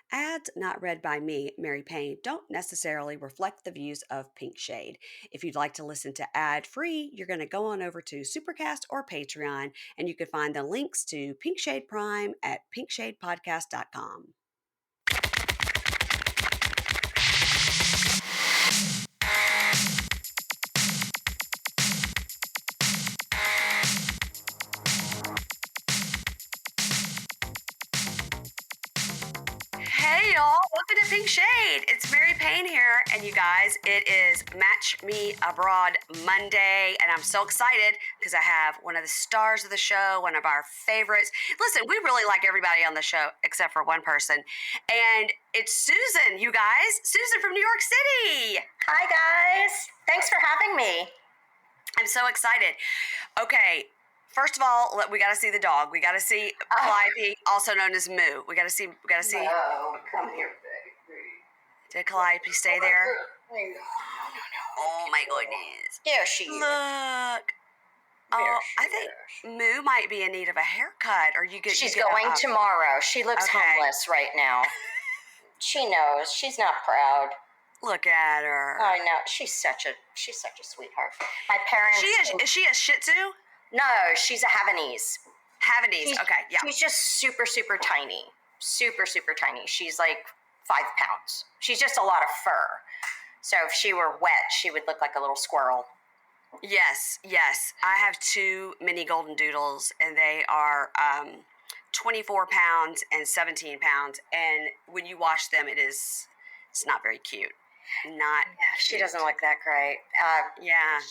Ads not read by me, Mary Payne, don't necessarily reflect the views of Pink Shade. If you'd like to listen to ad free, you're going to go on over to Supercast or Patreon, and you can find the links to Pink Shade Prime at pinkshadepodcast.com. Hey y'all, welcome to Pink Shade. It's Mary Payne here, and you guys, it is Match Me Abroad Monday, and I'm so excited because I have one of the stars of the show, one of our favorites. Listen, we really like everybody on the show except for one person, and it's Susan, you guys. Susan from New York City. Hi, guys. Thanks for having me. I'm so excited. Okay. First of all, we got to see the dog. We got to see Calliope, also known as Moo. We got to see. No, come here, baby. Did Calliope stay there? No. Oh my goodness! There she is. Look. Oh, I think Moo might be in need of a haircut. Or She's going tomorrow. She looks homeless right now. She knows. She's not proud. Look at her. I know. She's such a sweetheart. My parents. Is she a Shih Tzu? No, she's a Havanese. Okay, yeah. She's just super, super tiny. Super, super tiny. She's like 5 pounds. She's just a lot of fur. So if she were wet, she would look like a little squirrel. Yes. I have 2 mini golden doodles, and they are 24 pounds and 17 pounds. And when you wash them, it's not very cute. She doesn't look that great. Yeah.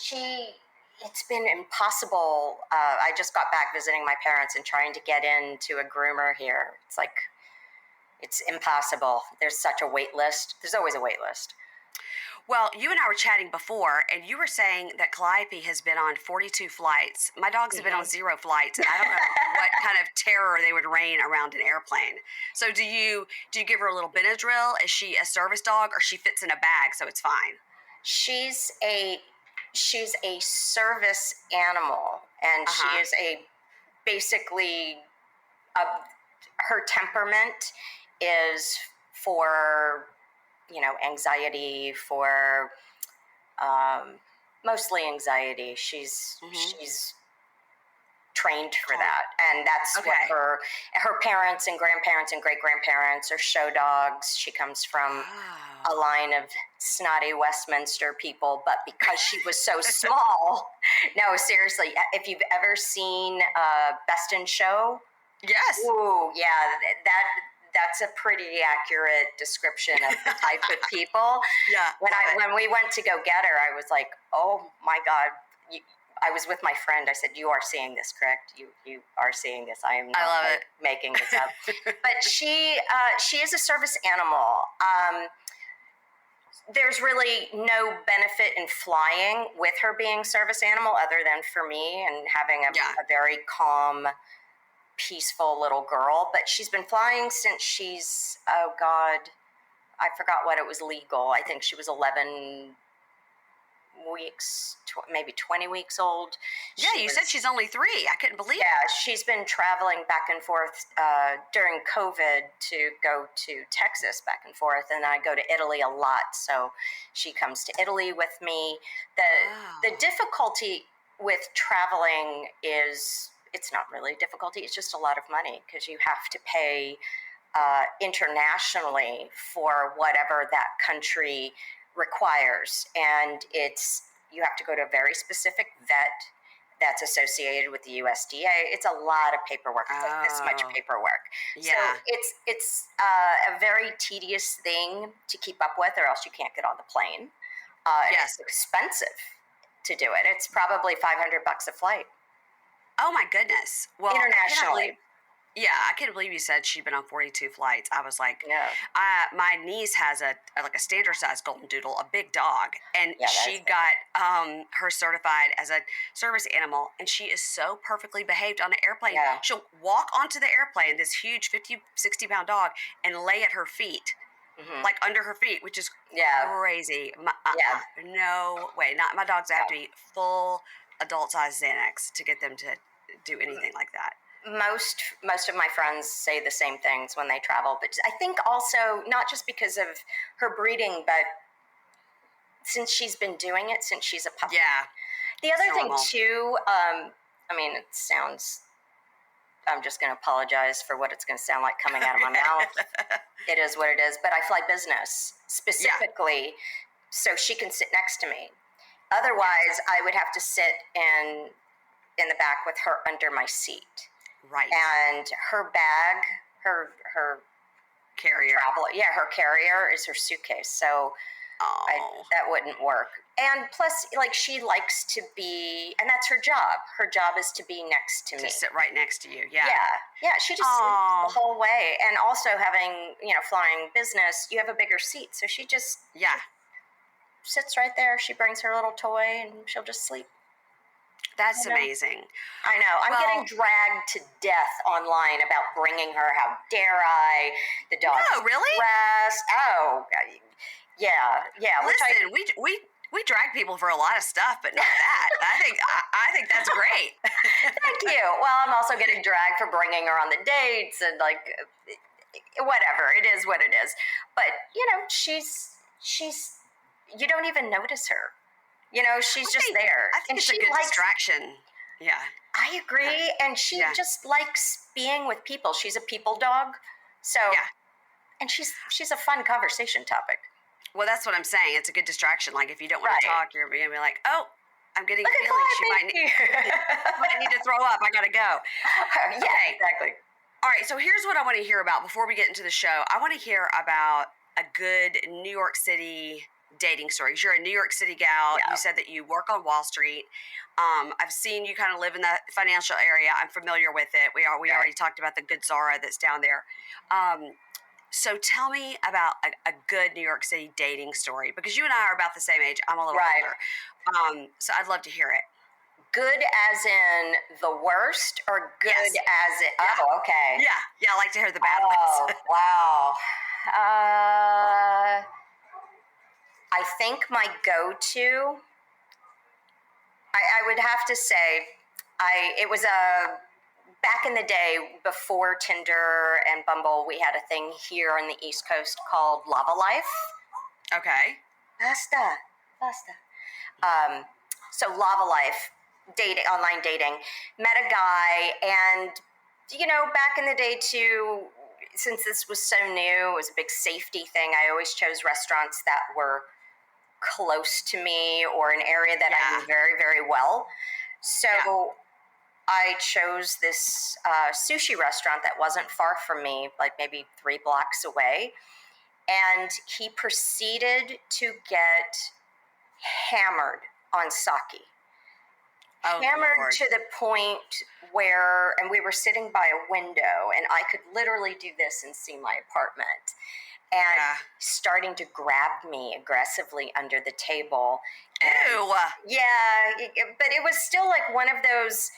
It's been impossible. I just got back visiting my parents and trying to get into a groomer here. It's impossible. There's such a wait list. There's always a wait list. Well, you and I were chatting before, and you were saying that Calliope has been on 42 flights. My dogs have been on 0 flights, and I don't know what kind of terror they would rain around an airplane. So do you give her a little Benadryl? Is she a service dog, or she fits in a bag, so it's fine? She's a service animal, and she is basically her temperament is for anxiety, for mostly anxiety. She's trained for that, and that's what her parents and grandparents and great grandparents are show dogs. She comes from a line of snotty Westminster people, but because she was so small, no, seriously, if you've ever seen Best in Show, yes, ooh, yeah, that's a pretty accurate description of the type of people. Yeah. When we went to go get her, I was like, oh my God. I was with my friend. I said, "You are seeing this, correct? You are seeing this. I am not making this up." But she is a service animal. There's really no benefit in flying with her being service animal other than for me and having a very calm, peaceful little girl. But she's been flying since she's, oh God, I forgot what it was legal. I think she was 11 weeks, maybe 20 weeks old. Yeah, you said she's only 3. I couldn't believe it. Yeah, she's been traveling back and forth during COVID to go to Texas back and forth, and I go to Italy a lot, so she comes to Italy with me. The difficulty with traveling is, it's not really difficulty, it's just a lot of money because you have to pay internationally for whatever that country requires, and you have to go to a very specific vet that's associated with the USDA. It's a lot of paperwork. It's like this much paperwork. Yeah. So it's a very tedious thing to keep up with, or else you can't get on the plane. It's expensive to do it. It's probably $500 a flight. Oh my goodness! Well, internationally. I can't believe you said she'd been on 42 flights. I was like, my niece has a standard size golden doodle, a big dog, and she got her certified as a service animal, and she is so perfectly behaved on an airplane. Yeah. She'll walk onto the airplane, this huge 50, 60-pound dog, and lay at her feet, like under her feet, which is crazy. No way. Not my dogs have to be full adult-sized Xanax to get them to do anything like that. Most of my friends say the same things when they travel, but I think also not just because of her breeding, but since she's been doing it since she's a puppy. Yeah. The other thing normal. too, I mean, it sounds. I'm just going to apologize for what it's going to sound like coming out of my mouth. It is what it is. But I fly business specifically so she can sit next to me. Otherwise, I would have to sit in the back with her under my seat. Right. And her bag, her Carrier. her carrier is her suitcase. So that wouldn't work. And plus, like, she likes to be, and that's her job. Her job is to be next to me. To sit right next to you. Yeah. Yeah. She just sleeps the whole way. And also having, flying business, you have a bigger seat. So she just sits right there. She brings her little toy and she'll just sleep. That's amazing. I know. I'm getting dragged to death online about bringing her. How dare I? The dog. No, really? Stressed. Oh, yeah. Listen, we drag people for a lot of stuff, but not that. I think that's great. Thank you. Well, I'm also getting dragged for bringing her on the dates and whatever. It is what it is. But she's. You don't even notice her. She's just there. I think it's a good distraction. Yeah. I agree. Yeah. And she just likes being with people. She's a people dog. So, and she's a fun conversation topic. Well, that's what I'm saying. It's a good distraction. Like, if you don't want to talk, you're going to be like, oh, I'm getting a feeling she might need to throw up. I got to go. Yeah, exactly. All right. So here's what I want to hear about before we get into the show. I want to hear about a good New York City dating stories. You're a New York City gal. You said that you work on Wall Street. I've seen you kind of live in that financial area. I'm familiar with it. We already talked about the good Zara that's down there. So tell me about a good New York City dating story, because you and I are about the same age. I'm a little older. So I'd love to hear it. Good as in the worst, or good as in... Oh, okay. Yeah, I like to hear the bad ones. Wow. I think my go-to, I would have to say, it was back in the day before Tinder and Bumble, we had a thing here on the East Coast called Lava Life. Okay. Basta. So Lava Life, online dating, met a guy, and back in the day too, since this was so new, it was a big safety thing. I always chose restaurants that were close to me or an area that I knew very, very well. So I chose this sushi restaurant that wasn't far from me, like maybe 3 blocks away. And he proceeded to get hammered on sake. Hammered to the point where, and we were sitting by a window, and I could literally do this and see my apartment. And starting to grab me aggressively under the table. Ew. Yeah, but it was still like one of those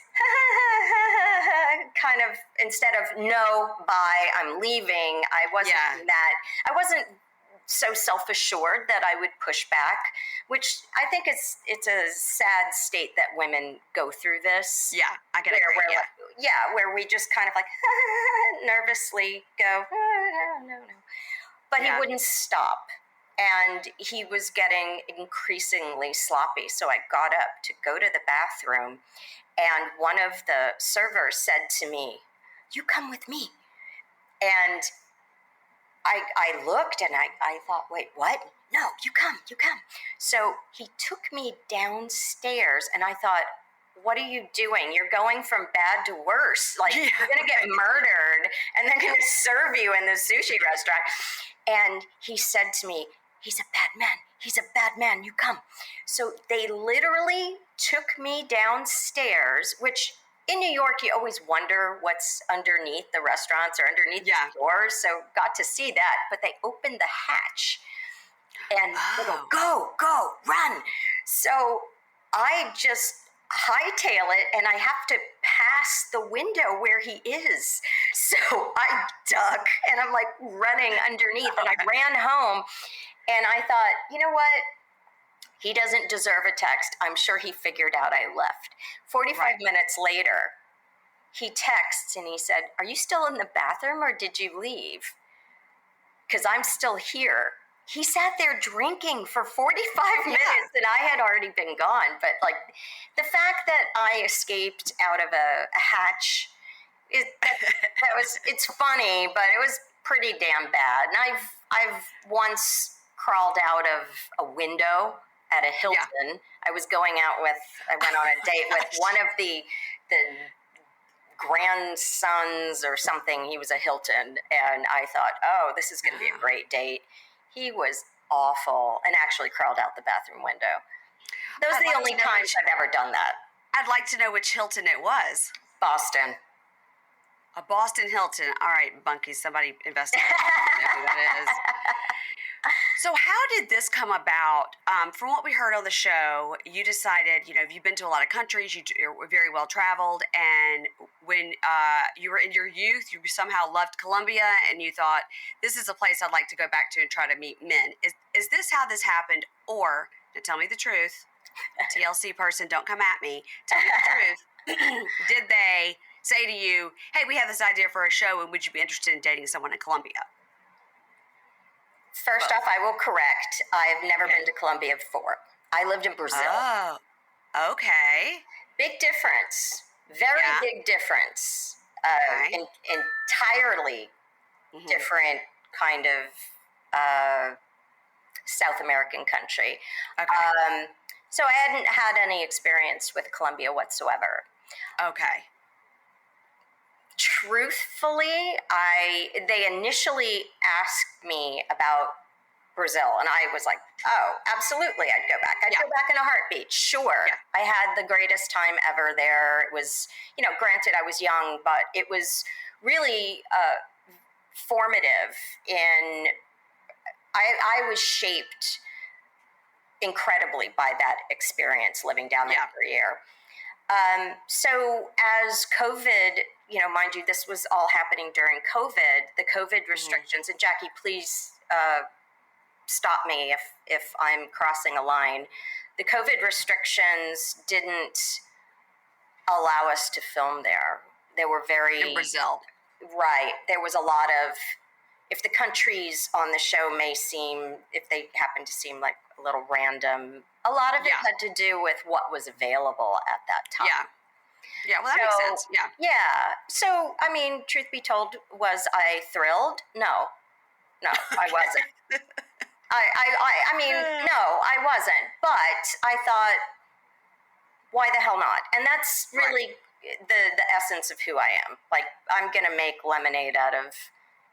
kind of, instead of no, bye, I'm leaving, I wasn't I wasn't so self-assured that I would push back, which I think it's a sad state that women go through this. Yeah, I can agree. Where we just kind of like nervously go, no. But he wouldn't stop, and he was getting increasingly sloppy. So I got up to go to the bathroom, and one of the servers said to me, "You come with me." And I looked, and I thought, wait, what? No, you come. So he took me downstairs, and I thought, what are you doing? You're going from bad to worse. Like, you're going to get murdered, and they're going to serve you in the sushi restaurant. And he said to me, he's a bad man, you come. So they literally took me downstairs, which in New York, you always wonder what's underneath the restaurants or underneath the doors. So got to see that, but they opened the hatch and they go, run. So I just hightail it, and I have to pass the window where he is. So I duck, and I'm like running underneath, and I ran home, and I thought, you know what? He doesn't deserve a text. I'm sure he figured out I left. 45 minutes later, he texts and he said, "Are you still in the bathroom or did you leave? Because I'm still here." He sat there drinking for 45 minutes and I had already been gone. But like the fact that I escaped out of a hatch, it's funny, but it was pretty damn bad. And I've once crawled out of a window at a Hilton. Yeah. I went on a date with one of the grandsons or something. He was a Hilton, and I thought, oh, this is going to be a great date. He was awful and actually crawled out the bathroom window. Those are the only times I've ever done that. I'd like to know which Hilton it was. Boston. A Boston Hilton. All right, Bunky, somebody investigate who that is. So how did this come about? From what we heard on the show, you decided, you've been to a lot of countries, you're very well traveled, and when you were in your youth, you somehow loved Colombia, and you thought, this is a place I'd like to go back to and try to meet men. Is this how this happened? Or, now tell me the truth, TLC person, don't come at me, tell me the truth. Did they say to you, hey, we have this idea for a show, and would you be interested in dating someone in Colombia? First off, I will correct. I've never been to Colombia before. I lived in Brazil. Oh, okay. Big difference. Very big difference. Entirely different kind of South American country. Okay. So I hadn't had any experience with Colombia whatsoever. Okay. Truthfully, they initially asked me about Brazil, and I was like, oh, absolutely, I'd go back. I'd go back in a heartbeat. Sure. Yeah. I had the greatest time ever there. It was, granted I was young, but it was really formative I was shaped incredibly by that experience living down there for a year. So as COVID, mind you, this was all happening during COVID, the COVID restrictions, and Jackie, please stop me if I'm crossing a line. The COVID restrictions didn't allow us to film there. They were very... In Brazil. Right. There was a lot of... If the countries on the show if they happen to seem like a little random, a lot of it had to do with what was available at that time. Yeah, well, that makes sense. Yeah. So, I mean, truth be told, was I thrilled? No, I wasn't. I mean, no, I wasn't. But I thought, why the hell not? And that's really the essence of who I am. Like, I'm going to make lemonade out of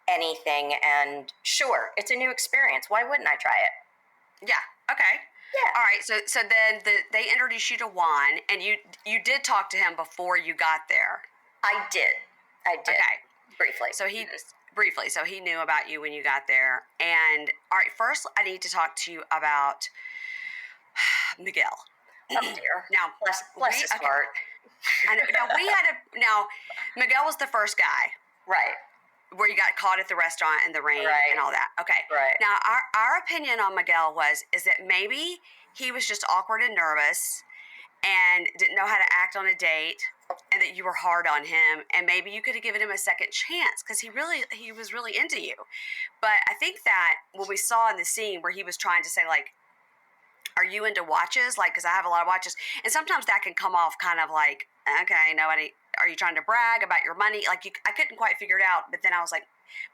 anything, and sure, it's a new experience. Why wouldn't I try it? Yeah. Okay. Yeah. All right. So then they introduced you to Juan, and you did talk to him before you got there. I did. Okay. Briefly. So he knew about you when you got there. And all right, first I need to talk to you about Miguel. Oh dear. Now, bless his heart. I know. Now Miguel was the first guy. Right. Where you got caught at the restaurant in the rain and all that. Okay. Right. Now, our opinion on Miguel is that maybe he was just awkward and nervous and didn't know how to act on a date, and that you were hard on him, and maybe you could have given him a second chance because he was really into you. But I think that what we saw in the scene where he was trying to say, like, are you into watches? Like, because I have a lot of watches. And sometimes that can come off kind of like, okay, nobody... Are you trying to brag about your money? Like, I couldn't quite figure it out. But then I was like,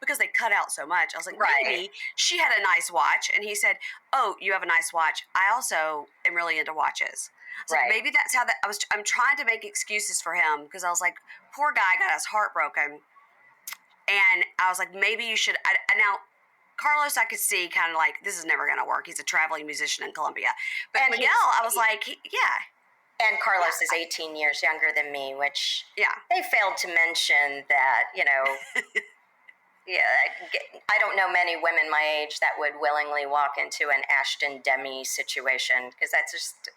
because they cut out so much, I was like, maybe she had a nice watch. And he said, oh, you have a nice watch. I also am really into watches. So maybe that's how I'm trying to make excuses for him because I was like, poor guy got his heart broken. And I was like, maybe you should. Now, Carlos, I could see kind of like, this is never going to work. He's a traveling musician in Colombia. But Miguel, I was like, And Carlos is 18 years younger than me, which they failed to mention that, I don't know many women my age that would willingly walk into an Ashton Demi situation because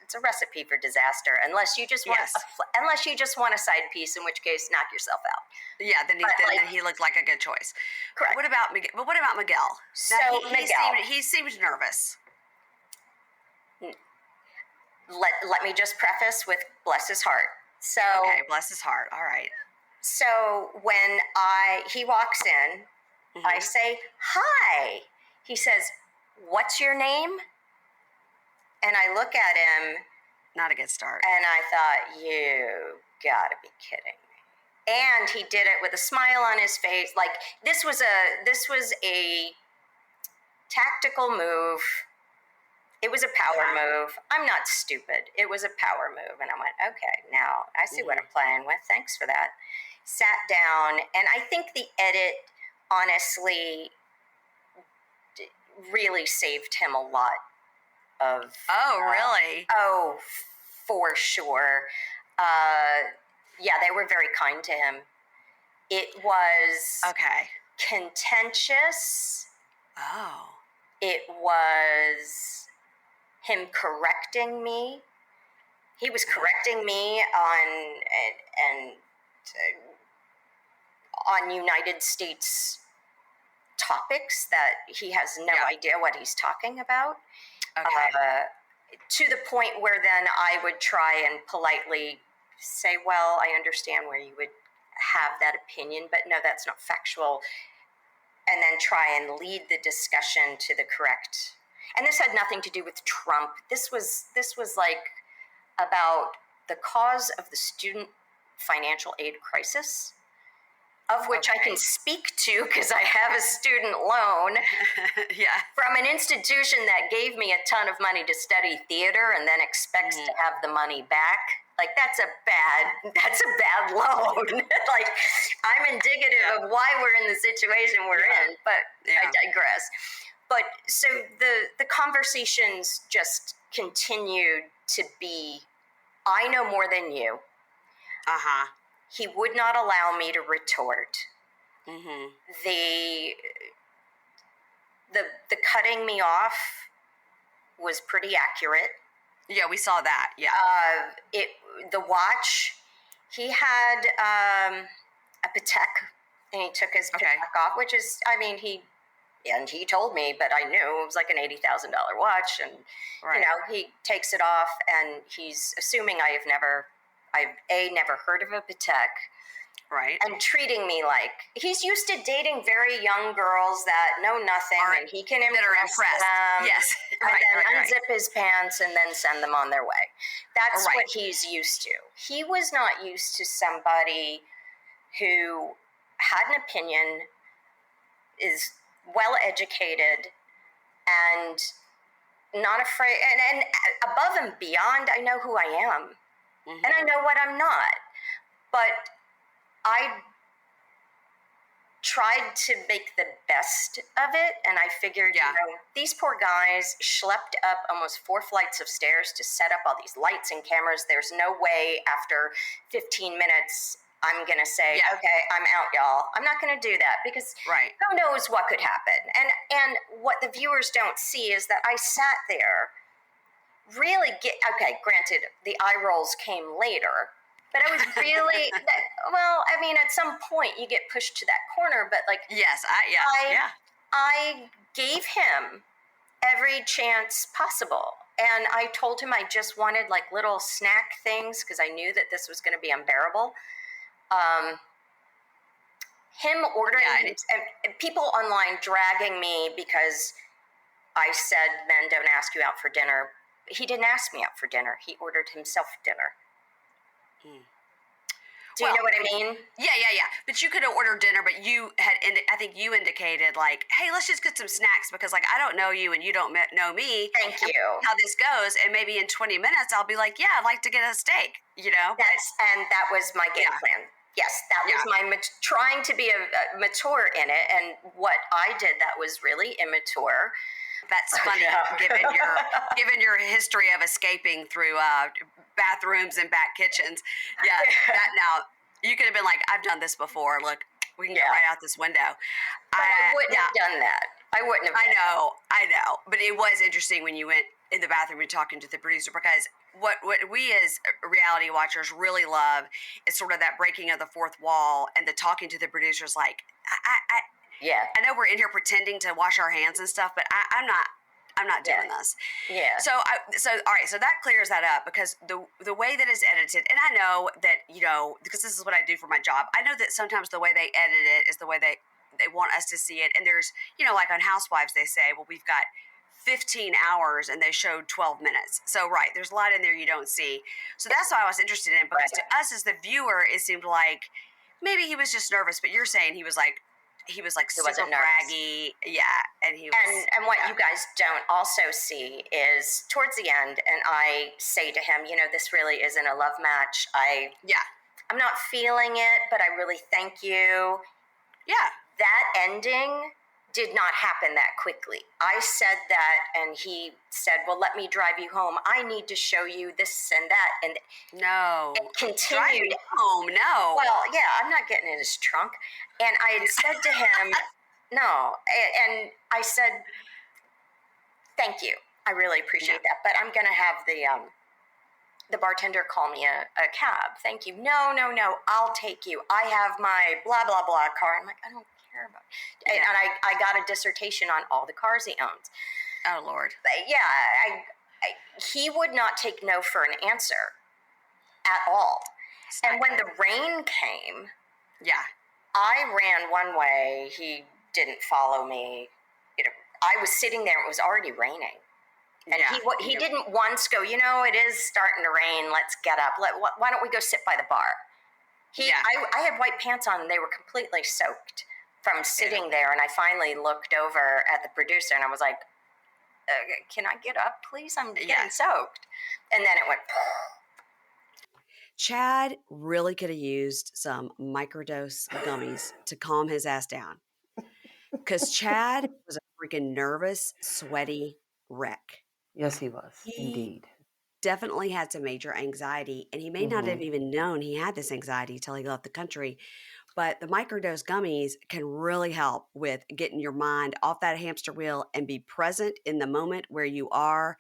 it's a recipe for disaster unless you just want a side piece, in which case knock yourself out. Yeah, then he looked like a good choice. Correct. What about Miguel? But what about Miguel? So he seemed nervous. Let me just preface with bless his heart. So okay, bless his heart. All right. So when he walks in, I say, "Hi." He says, "What's your name?" And I look at him. Not a good start. And I thought, you gotta be kidding me. And he did it with a smile on his face. Like this was a tactical move. It was a power move. I'm not stupid. It was a power move. And I went, okay, now I see what I'm playing with. Thanks for that. Sat down, and I think the edit, honestly, really saved him a lot of. Oh, really? Oh, for sure. Yeah, they were very kind to him. It was Okay. contentious. Oh. It was him correcting me. He was correcting me on United States topics that he has no idea what he's talking about. Okay. To the point where then I would try and politely say, well, I understand where you would have that opinion, but no, that's not factual. And then try and lead the discussion to the correct. And this had nothing to do with Trump. This was like about the cause of the student financial aid crisis, of which I can speak to because I have a student loan from an institution that gave me a ton of money to study theater and then expects to have the money back. Like that's a bad loan. Like I'm indicative of why we're in the situation we're in, but I digress. But so the conversations just continued to be, I know more than you. He would not allow me to retort. The cutting me off was pretty accurate. Yeah, we saw that. Yeah. The watch, he had a Patek, and he took his Patek off, which is, I mean, he told me, but I knew it was like an $80,000 watch, and you know, he takes it off, and he's assuming I've never heard of a Patek. Right. And treating me like he's used to dating very young girls that know nothing, and he can impress them. Yes. And then unzip his pants and then send them on their way. That's what he's used to. He was not used to somebody who had an opinion, is well educated, and not afraid, and above and beyond, I know who I am, and I know what I'm not. But I tried to make the best of it, and I figured, you know, these poor guys schlepped up almost 4 flights of stairs to set up all these lights and cameras. There's no way after 15 minutes I'm going to say, okay, I'm out, y'all. I'm not going to do that because who knows what could happen. And what the viewers don't see is that I sat there really granted, the eye rolls came later, but I was really, well, I mean, at some point you get pushed to that corner, but like, I gave him every chance possible. And I told him I just wanted like little snack things because I knew that this was going to be unbearable. Him ordering, and people online dragging me because I said men don't ask you out for dinner. He didn't ask me out for dinner. He ordered himself dinner. Do you know what I mean? Yeah. But you could have ordered dinner, but you had, I think you indicated like, hey, let's just get some snacks because like, I don't know you and you don't know me. Thank you. How this goes. And maybe in 20 minutes, I'll be like, yeah, I'd like to get a steak, you know? And that was my game plan. Yes, that was my trying to be a mature in it. And what I did that was really immature. That's funny, given your history of escaping through bathrooms and back kitchens. Yeah, that now you could have been like, I've done this before. Look, we can get right out this window. But I wouldn't have done that. I wouldn't have. I know. But it was interesting when you went in the bathroom and talking to the producer, because what we as reality watchers really love is sort of that breaking of the fourth wall and the talking to the producers like, I know we're in here pretending to wash our hands and stuff, but I'm not I'm not doing this. Yeah. So all right, so that clears that up because the way that it's edited, and I know that, because this is what I do for my job. I know that sometimes the way they edit it is the way they want us to see it. And there's, like on Housewives, they say, well, we've got 15 hours and they showed 12 minutes. So, right, there's a lot in there you don't see. So that's why I was interested in, because to us as the viewer, it seemed like maybe he was just nervous, but you're saying he was like super braggy. Yeah. And he was. And what you guys don't also see is towards the end, and I say to him, this really isn't a love match. I'm not feeling it, but I really thank you. Yeah. That ending did not happen that quickly. I said that, and he said, well, let me drive you home. I need to show you this and that. And no. It continued. Drive me home, no. Well, yeah, I'm not getting in his trunk. And I had said to him, no. And I said, thank you. I really appreciate that. But I'm going to have the bartender call me a cab. Thank you. No. I'll take you. I have my blah, blah, blah car. I'm like, I don't care about it. Yeah. And I got a dissertation on all the cars he owns. Oh, Lord. But yeah, he would not take no for an answer at all. And when the rain came, I ran one way. He didn't follow me. I was sitting there. It was already raining. And he didn't once go, it is starting to rain. Let's get up. Why don't we go sit by the bar? I had white pants on and they were completely soaked from sitting there. And I finally looked over at the producer and I was like, can I get up, please? I'm getting soaked. And then it went. Chad really could have used some microdose gummies to calm his ass down. Because Chad was a freaking nervous, sweaty wreck. Yes, he was. Indeed. Definitely had some major anxiety, and he may not have even known he had this anxiety until he left the country. But the microdose gummies can really help with getting your mind off that hamster wheel and be present in the moment where you are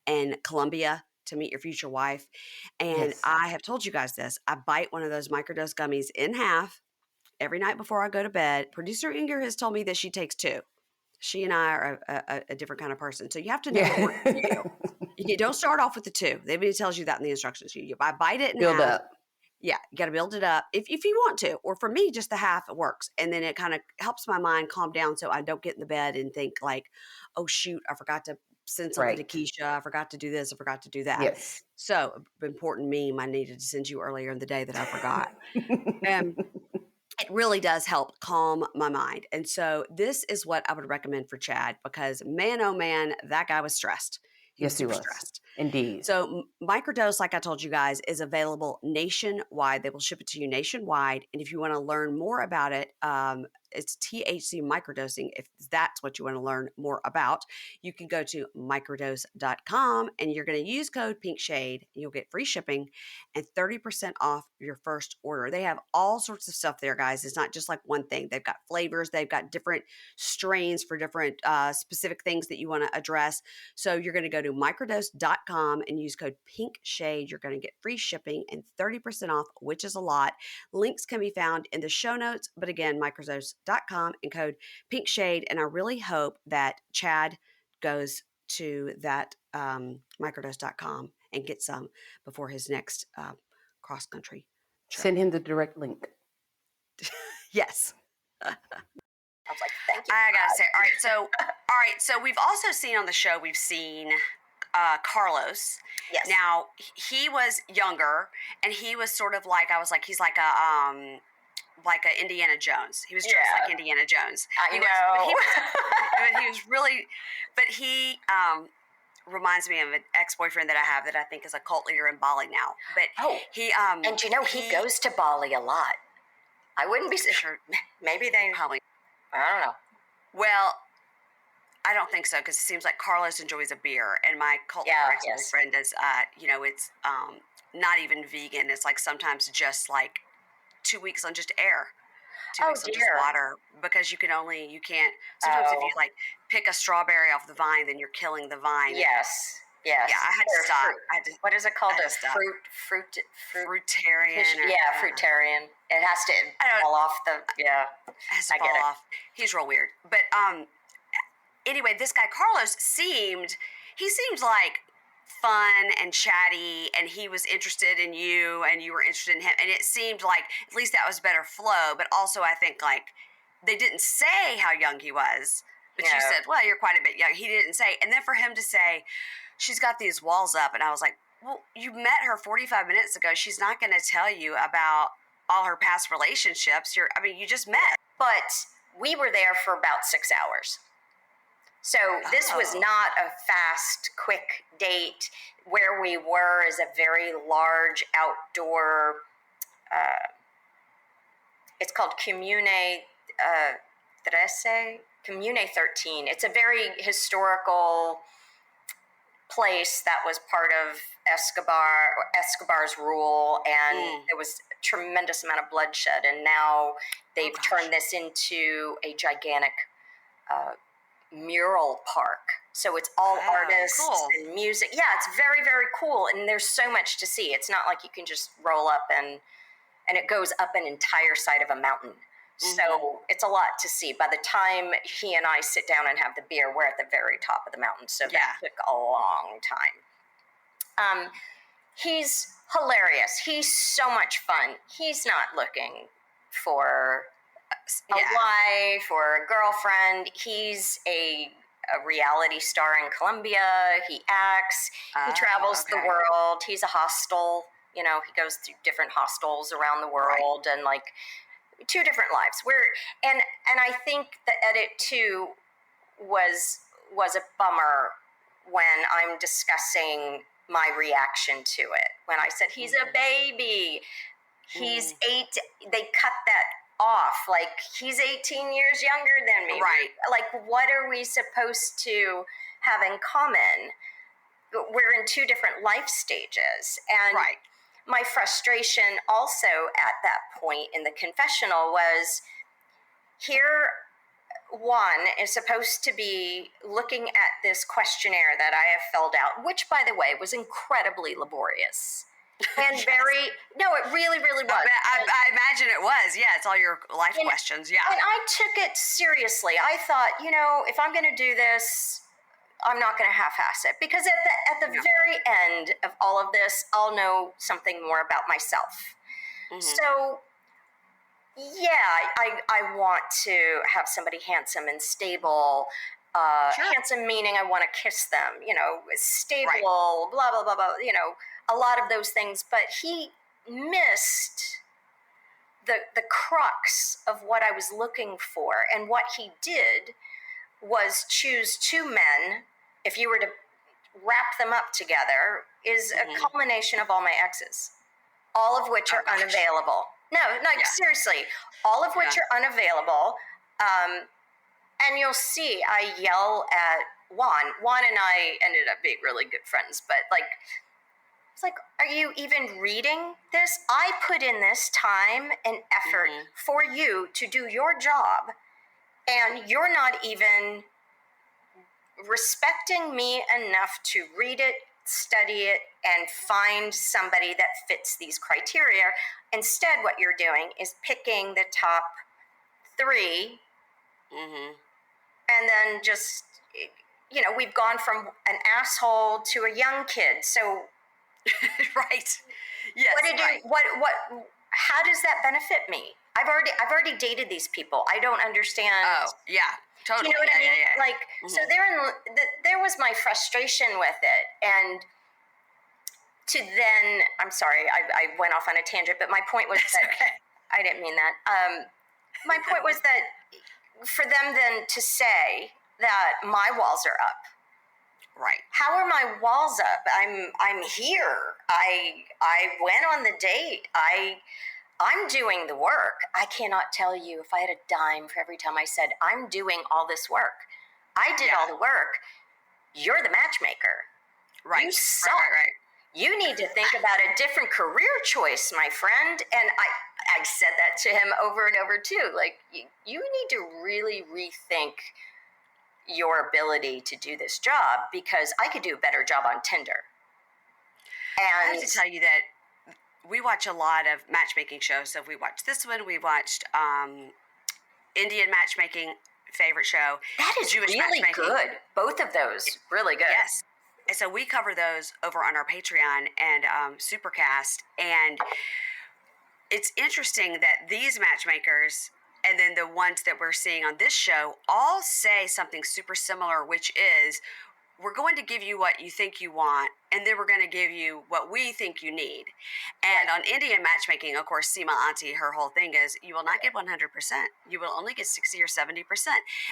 in Colombia to meet your future wife. And I have told you guys this. I bite one of those microdose gummies in half every night before I go to bed. Producer Inger has told me that she takes 2. She and I are a different kind of person. So you have to know what works for you. You don't start off with the 2. Nobody tells you that in the instructions. You bite it in half. Build up. Yeah, you got to build it up if you want to. Or for me, just the half works. And then it kind of helps my mind calm down so I don't get in the bed and think like, oh, shoot, I forgot to send something to Keisha. I forgot to do this. I forgot to do that. Yes. So important meme I needed to send you earlier in the day that I forgot. It really does help calm my mind. And so this is what I would recommend for Chad because, man, oh, man, that guy was stressed. He was stressed. Indeed. So microdose, like I told you guys, is available nationwide. They will ship it to you nationwide. And if you want to learn more about it, it's THC microdosing. If that's what you want to learn more about, you can go to microdose.com and you're going to use code PINKSHADE. You'll get free shipping and 30% off your first order. They have all sorts of stuff there, guys. It's not just like one thing. They've got flavors. They've got different strains for different specific things that you want to address. So you're going to go to microdose.com and use code PINKSHADE. You're going to get free shipping and 30% off, which is a lot. Links can be found in the show notes. But again, microdose.com and code PINKSHADE. And I really hope that Chad goes to that microdose.com and get some before his next cross country trip. Send him the direct link. Yes. I was like, thank you. I gotta say, all right. So we've also seen on the show, we've seen Carlos. Yes. Now he was younger, and he was sort of like he's like a Indiana Jones. He was dressed like Indiana Jones. I know. But he reminds me of an ex-boyfriend that I have that I think is a cult leader in Bali now. But he and he goes to Bali a lot. I wouldn't be sure. Maybe they probably. I don't know. Well, I don't think so because it seems like Carlos enjoys a beer, and my cult leader ex-boyfriend is, it's not even vegan. It's like sometimes just like 2 weeks on just air. 2 weeks on just water because you can't sometimes if you like pick a strawberry off the vine, then you're killing the vine. Yes. Yeah, I had to stop. What is it called? Fruitarian. Fruitarian. It has to fall off the. Yeah. It has to fall off. He's real weird, but anyway, this guy Carlos he seemed like fun and chatty, and he was interested in you and you were interested in him, and it seemed like at least that was better flow. But also I think like they didn't say how young he was, but you No. said, well, you're quite a bit young. He didn't say. And then for him to say, she's got these walls up, and I was like, well, you met her 45 minutes ago. She's not going to tell you about all her past relationships. You just met. But we were there for about 6 hours. So this was not a fast, quick date. Where we were is a very large outdoor, it's called Comune 13. It's a very historical place that was part of Escobar's rule, and there was a tremendous amount of bloodshed, and now they've turned this into a gigantic mural park. So it's all artists and music. Yeah, it's very, very cool, and there's so much to see. It's not like you can just roll up and it goes up an entire side of a mountain. So it's a lot to see. By the time he and I sit down and have the beer, we're at the very top of the mountain. So that took a long time. He's hilarious. He's so much fun. He's not looking for a wife or a girlfriend. He's a reality star in Colombia. He acts. He travels the world. He's a hostel. He goes through different hostels around the world, and like 2 different lives. And I think the edit too was a bummer when I'm discussing my reaction to it. When I said he's a baby, he's 8. They cut that off, like he's 18 years younger than me. Right. Like, what are we supposed to have in common? We're in 2 different life stages. And my frustration also at that point in the confessional was, here Juan is supposed to be looking at this questionnaire that I have filled out, which, by the way, was incredibly laborious. And it really, really was. I imagine it was. Yeah, it's all your life questions. Yeah. And I took it seriously. I thought, if I'm going to do this, I'm not going to half-ass it, because at the very end of all of this, I'll know something more about myself. So, yeah, I want to have somebody handsome and stable. Handsome meaning I want to kiss them. Stable, blah blah blah blah. A lot of those things. But he missed the crux of what I was looking for, and what he did was choose 2 men. If you were to wrap them up together, is a culmination of all my exes, all of which are unavailable. No, seriously, all of which are unavailable. And you'll see, I yell at Juan. Juan and I ended up being really good friends, but it's like, are you even reading this? I put in this time and effort for you to do your job, and you're not even respecting me enough to read it, study it, and find somebody that fits these criteria. Instead, what you're doing is picking the top 3, and then just, we've gone from an asshole to a young kid. So, right? Yes. How does that benefit me? I've already dated these people. I don't understand. Oh, yeah. Totally. You know what I mean? Yeah. Like, so there was my frustration with it. And I'm sorry, I went off on a tangent, but my point was that, I didn't mean that. My point was that for them then to say that my walls are up. Right. How are my walls up? I'm here. I went on the date. I'm doing the work. I cannot tell you if I had a dime for every time I said, I'm doing all this work. I did all the work. You're the matchmaker. Right. You suck. Right. You need to think about a different career choice, my friend. And I said that to him over and over too. Like, you need to really rethink your ability to do this job, because I could do a better job on Tinder. And I have to tell you that we watch a lot of matchmaking shows. So we watched this one. We watched Indian matchmaking. favorite show. That is Jewish really matchmaking. good. Both of those, really good. Yes. And so we cover those over on our Patreon and Supercast. And it's interesting that these matchmakers and then the ones that we're seeing on this show all say something super similar, which is we're going to give you what you think you want, and then we're going to give you what we think you need. And on Indian matchmaking, of course, Seema Auntie, her whole thing is you will not get 100%. You will only get 60 or 70%.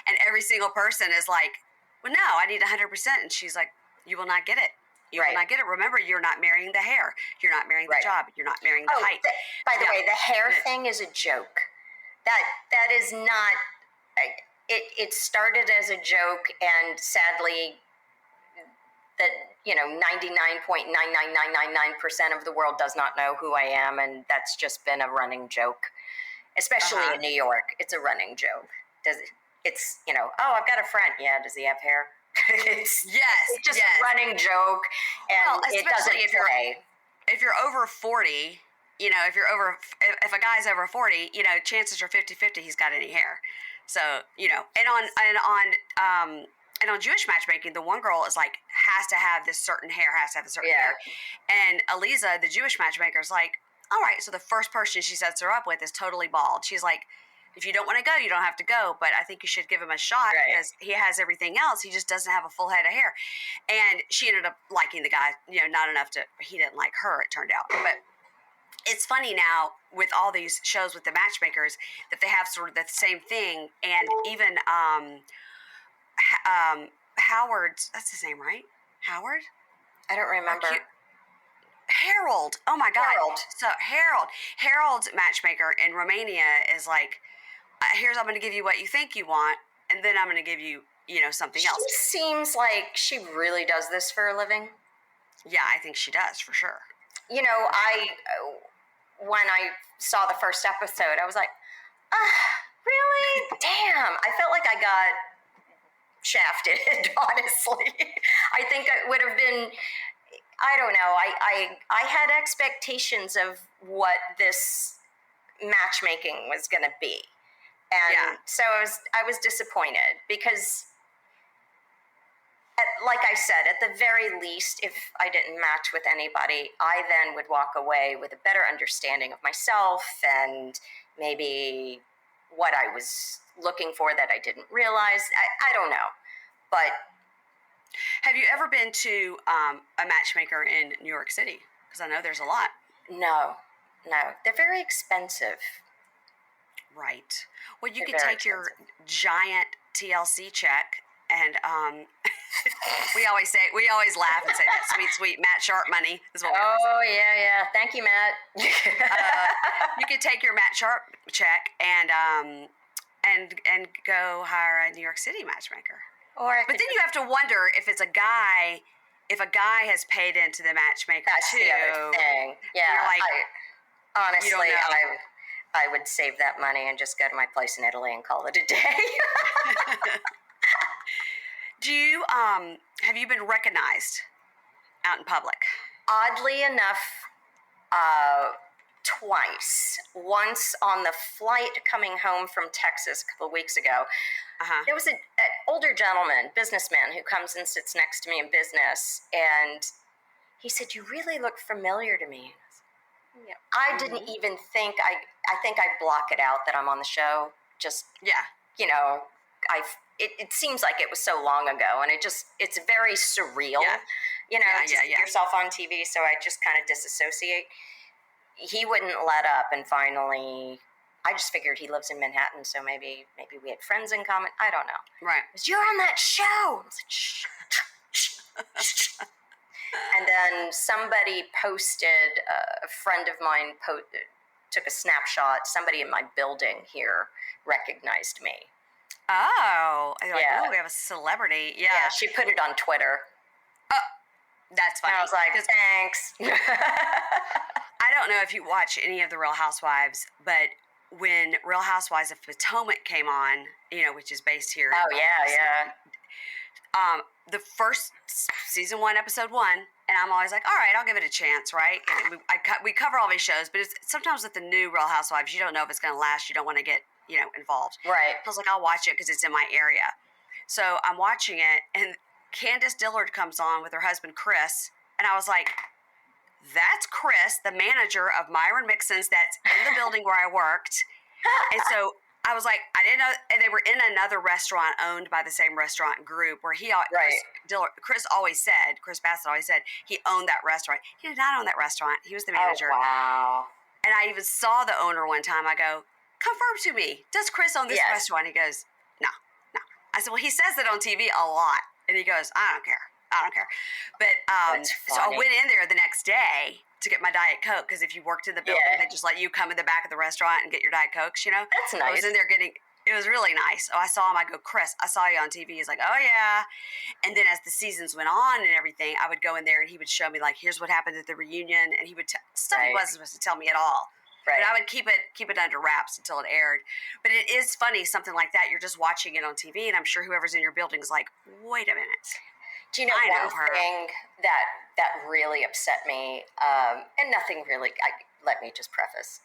And every single person is like, well, no, I need 100%. And she's like, you will not get it. You will not get it. Remember, you're not marrying the hair. You're not marrying the job. You're not marrying the height. By the way, the hair thing is a joke. That is not. It started as a joke, and sadly, that 99.99999% of the world does not know who I am, and that's just been a running joke, especially in New York. It's a running joke. It's oh, I've got a friend. Yeah, does he have hair? It's just a running joke, and it doesn't play. If you're over 40, if a guy's over 40, chances are 50-50 he's got any hair. So, and on Jewish matchmaking, the one girl is like, has to have this certain hair, hair. And Aliza, the Jewish matchmaker, is like, all right, so the first person she sets her up with is totally bald. She's like, if you don't want to go, you don't have to go, but I think you should give him a shot because he has everything else. He just doesn't have a full head of hair. And she ended up liking the guy, not enough he didn't like her, it turned out. But it's funny now with all these shows with the matchmakers that they have sort of the same thing. And even Howard's, that's his name, right? Howard? I don't remember. Harold. Oh my God. So Harold's matchmaker in Romania is like, I'm going to give you what you think you want, and then I'm going to give you, something else. She seems like she really does this for a living. Yeah, I think she does for sure. When I saw the first episode, I was like, really? Damn. I felt like I got shafted, honestly. I think it would have been, I don't know. I had expectations of what this matchmaking was going to be. And so I was disappointed because, like I said, at the very least, if I didn't match with anybody, I then would walk away with a better understanding of myself and maybe what I was looking for that I didn't realize. I don't know. But have you ever been to a matchmaker in New York City? Because I know there's a lot. No. They're very expensive. Right. Well, you could take your giant TLC check and we always laugh and say that sweet Matt Sharp money is what we always say. Yeah. Thank you, Matt. You could take your Matt Sharp check and go hire a New York City matchmaker. But then you have to wonder if it's a guy has paid into the matchmaker That's too. The other thing. Yeah. Like, honestly, I would save that money and just go to my place in Italy and call it a day. Do you have you been recognized out in public? Oddly enough, twice. Once on the flight coming home from Texas a couple of weeks ago. There was an older gentleman, businessman, who comes and sits next to me in business, and he said, "You really look familiar to me." I didn't even think, I think I block it out that I'm on the show. Just, it seems like it was so long ago, and it's very surreal, to see yourself on TV, so I just kind of disassociate. He wouldn't let up, and finally, I just figured he lives in Manhattan, so maybe we had friends in common. I don't know. Right. You're on that show. I was like, shh. And then somebody posted, a friend of mine took a snapshot. Somebody in my building here recognized me. Oh, we have a celebrity. Yeah. She put it on Twitter. Oh, that's funny. And I was like, thanks. I don't know if you watch any of the Real Housewives, but when Real Housewives of Potomac came on, which is based here. Oh, yeah. The first season 1, episode 1, and I'm always like, all right, I'll give it a chance, right? And we cover all these shows, but it's sometimes with the new Real Housewives, you don't know if it's going to last. You don't want to get, involved. Right. I was like, I'll watch it because it's in my area. So I'm watching it, and Candace Dillard comes on with her husband Chris, and I was like, that's Chris, the manager of Myron Mixon's that's in the building where I worked. And so I was like, I didn't know, and they were in another restaurant owned by the same restaurant group where Chris Bassett always said he owned that restaurant. He did not own that restaurant. He was the manager. Oh, wow. And I even saw the owner one time. I go, confirm to me, does Chris own this restaurant? He goes, no. I said, well, he says it on TV a lot. And he goes, I don't care. But so I went in there the next day to get my Diet Coke, because if you worked in the building, they just let you come in the back of the restaurant and get your Diet Cokes, That's nice. I was in there it was really nice. So I saw him. I go, Chris, I saw you on TV. He's like, oh, yeah. And then as the seasons went on and everything, I would go in there and he would show me, like, here's what happened at the reunion. And he would stuff he wasn't supposed to tell me at all. Right. But I would keep it under wraps until it aired. But it is funny, something like that. You're just watching it on TV, and I'm sure whoever's in your building is like, wait a minute. Do you know one thing that really upset me, and nothing really, let me just preface,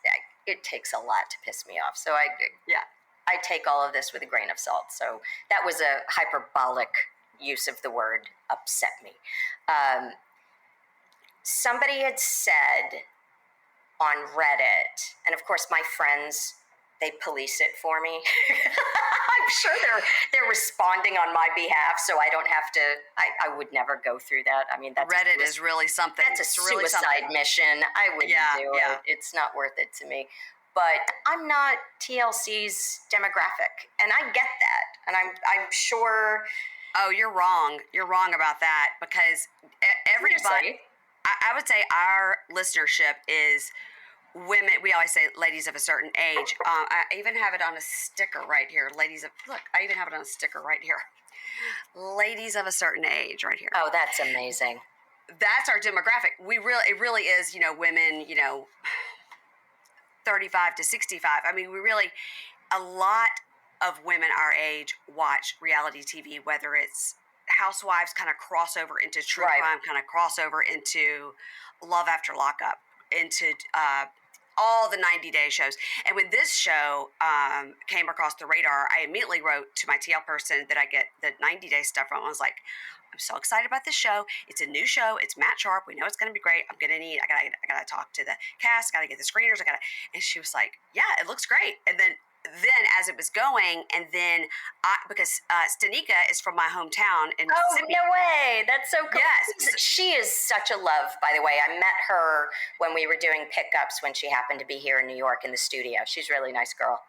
it takes a lot to piss me off. So I take all of this with a grain of salt. So that was a hyperbolic use of the word upset me. Somebody had said on Reddit, and of course my friends, they police it for me. I'm sure they're responding on my behalf, so I don't have to. I would never go through that. I mean, Reddit is really something. That's a suicide mission. I wouldn't do it. It's not worth it to me. But I'm not TLC's demographic, and I get that, and I'm sure. Oh, you're wrong. You're wrong about that, because everybody. I would say our listenership is women. We always say ladies of a certain age. I even have it on a sticker right here. I even have it on a sticker right here. Ladies of a certain age right here. Oh, that's amazing. That's our demographic. It really is, women, 35 to 65. I mean, a lot of women our age watch reality TV, whether it's Housewives kind of crossover into true crime, kind of crossover into Love After Lockup, into all the 90-day shows. And when this show came across the radar, I immediately wrote to my TL person that I get the 90-day stuff from. I was like, I'm so excited about this show. It's a new show. It's Matt Sharp. We know it's going to be great. I gotta talk to the cast. Gotta get the screeners. And she was like, yeah, it looks great. And then as it was going, and then because Stanika is from my hometown in Mississippi. Oh, no way. That's so cool. Yes. She is such a love, by the way. I met her when we were doing pickups when she happened to be here in New York in the studio. She's a really nice girl.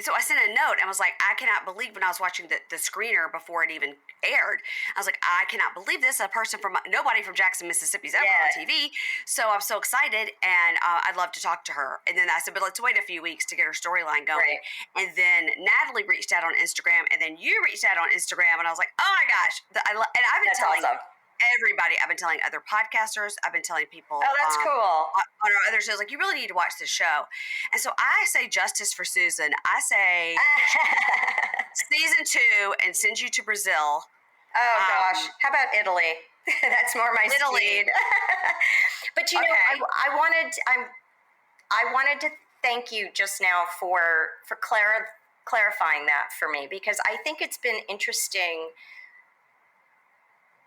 So I sent a note and was like, I cannot believe, when I was watching the screener before it even aired, I was like, I cannot believe this. Nobody from Jackson, Mississippi is ever on TV. So I'm so excited, and I'd love to talk to her. And then I said, but let's wait a few weeks to get her storyline going. Right. And then Natalie reached out on Instagram, and then you reached out on Instagram, and I was like, oh my gosh. And I've been telling everybody. I've been telling other podcasters. I've been telling people. Oh, that's cool. On our other shows, like, you really need to watch this show. And so I say justice for Susan. I say season 2 and send you to Brazil. Oh gosh, how about Italy? That's more my speed. But know, I wanted to thank you just now for clarifying that for me, because I think it's been interesting.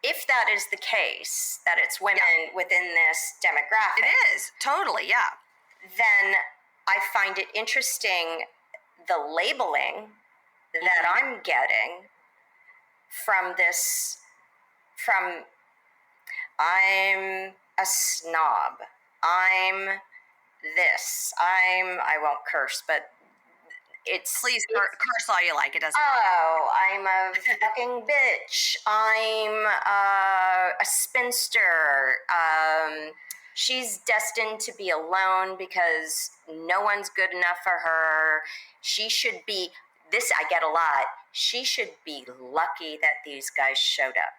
If that is the case, that it's women within this demographic. It is, totally, yeah. Then I find it interesting, the labeling that I'm getting from I'm a snob, I'm this, I won't curse, but Please curse all you like. It doesn't matter. Oh, I'm a fucking bitch. I'm a spinster. She's destined to be alone because no one's good enough for her. She should be, this I get a lot, she should be lucky that these guys showed up.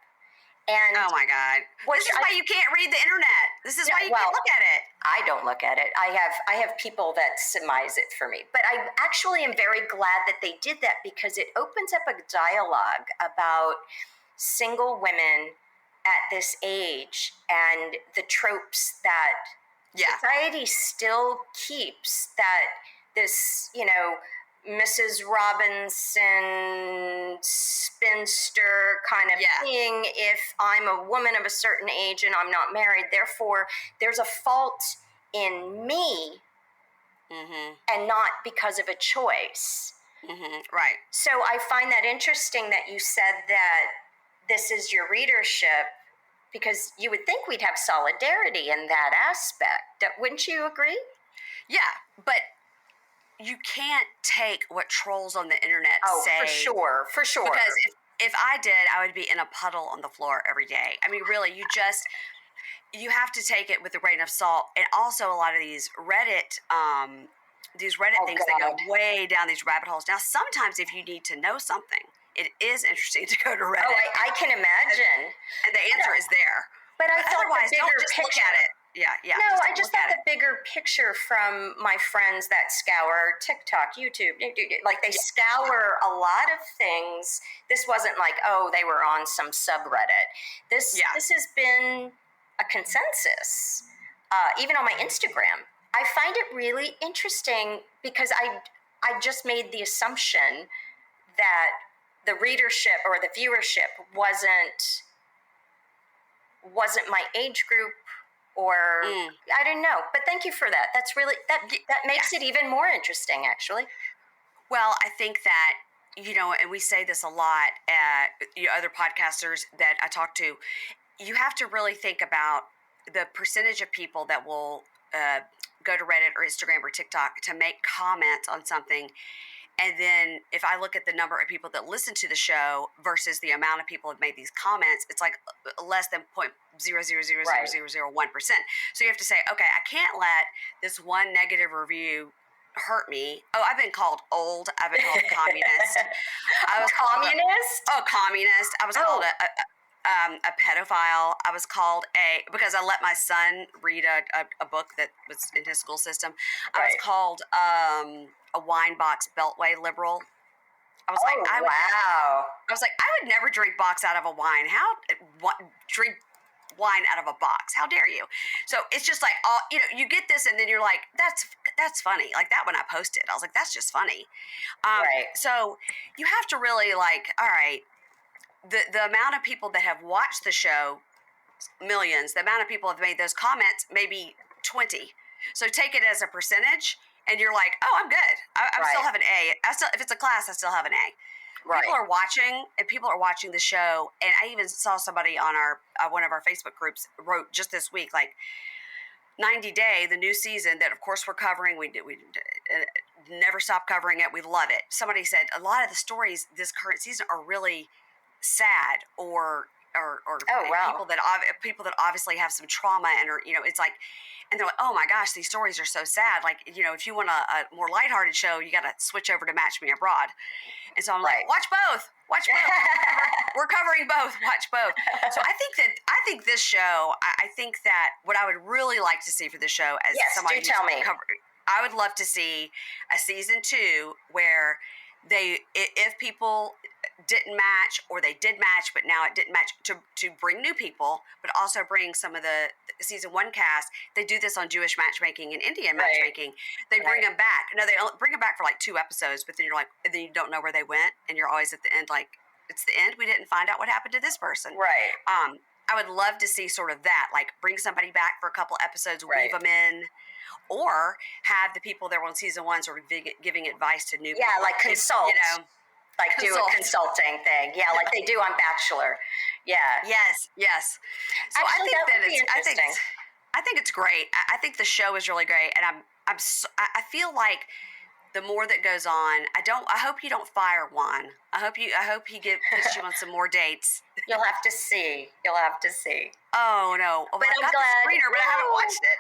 And oh my God! This is why you can't read the internet. This is why you can't look at it. I don't look at it. I have people that surmise it for me. But I actually am very glad that they did that, because it opens up a dialogue about single women at this age and the tropes that society still keeps. That this, Mrs. Robinson spinster kind of thing. If I'm a woman of a certain age and I'm not married, therefore there's a fault in me and not because of a choice. Right. So I find that interesting that you said that this is your readership, because you would think we'd have solidarity in that aspect. Wouldn't you agree? Yeah, but you can't take what trolls on the internet say. For sure. Because if I did, I would be in a puddle on the floor every day. I mean, really, you have to take it with a grain of salt. And also a lot of these Reddit things that go way down these rabbit holes. Now, sometimes if you need to know something, it is interesting to go to Reddit. Oh, I can imagine. And the answer is there. But I thought otherwise, the bigger don't just picture. look at it. Yeah. No, I just thought the bigger picture from my friends that scour TikTok, YouTube, like they scour a lot of things. This wasn't like, oh, they were on some subreddit. This has been a consensus, even on my Instagram. I find it really interesting because I just made the assumption that the readership or the viewership wasn't my age group, or I don't know. But thank you for that. That's really that makes it even more interesting, actually. Well, I think that, and we say this a lot at other podcasters that I talk to, you have to really think about the percentage of people that will go to Reddit or Instagram or TikTok to make comments on something. And then if I look at the number of people that listen to the show versus the amount of people have made these comments, it's like less than 0.0000001%. So you have to say, okay, I can't let this one negative review hurt me. Oh, I've been called old. I've been called communist. I was communist? Communist. I was called a pedophile. I was called because I let my son read a book that was in his school system. I was called a wine box beltway liberal. I was I was like, I would never drink box out of a wine. Drink wine out of a box? How dare you? So it's just like, you get this, and then you're like, that's funny. Like that one I posted, I was like, that's just funny. So you have to really like, all right, the amount of people that have watched the show, millions. The amount of people have made those comments, maybe 20. So take it as a percentage, and you're like, oh, I'm good. I still have an A. If it's a class, I still have an A. People are watching, and people are watching the show. And I even saw somebody on our one of our Facebook groups wrote just this week, like 90 Day, the new season that of course we're covering. We never stop covering it. We love it. Somebody said a lot of the stories this current season are really sad or people that obviously have some trauma and are, it's like, and they're like, oh my gosh, these stories are so sad. Like, if you want a more lighthearted show, you got to switch over to Match Me Abroad. And so I'm like, watch both. We're covering both. Watch both. So I think this show, I think that what I would really like to see for this show as somebody who's I would love to see a season 2 where if people didn't match, or they did match but now it didn't match, to bring new people, but also bring some of the season 1 cast. They do this on Jewish matchmaking and Indian matchmaking. They bring them back. No, they bring them back for like 2 episodes, but then you're like, and then you don't know where they went, and you're always at the end like, it's the end. We didn't find out what happened to this person. I would love to see sort of that, like bring somebody back for a couple episodes, weave them in, or have the people that were on season 1 sort of giving advice to new people. Yeah, like consult. Like do a consulting thing. Yeah, like they do on Bachelor. Yeah. Yes. So actually, I think it's great. I think the show is really great, and I feel like the more that goes on, I hope you don't fire Juan. I hope he puts you on some more dates. You'll have to see. Oh no! But I'm glad. The screener, but I haven't watched it.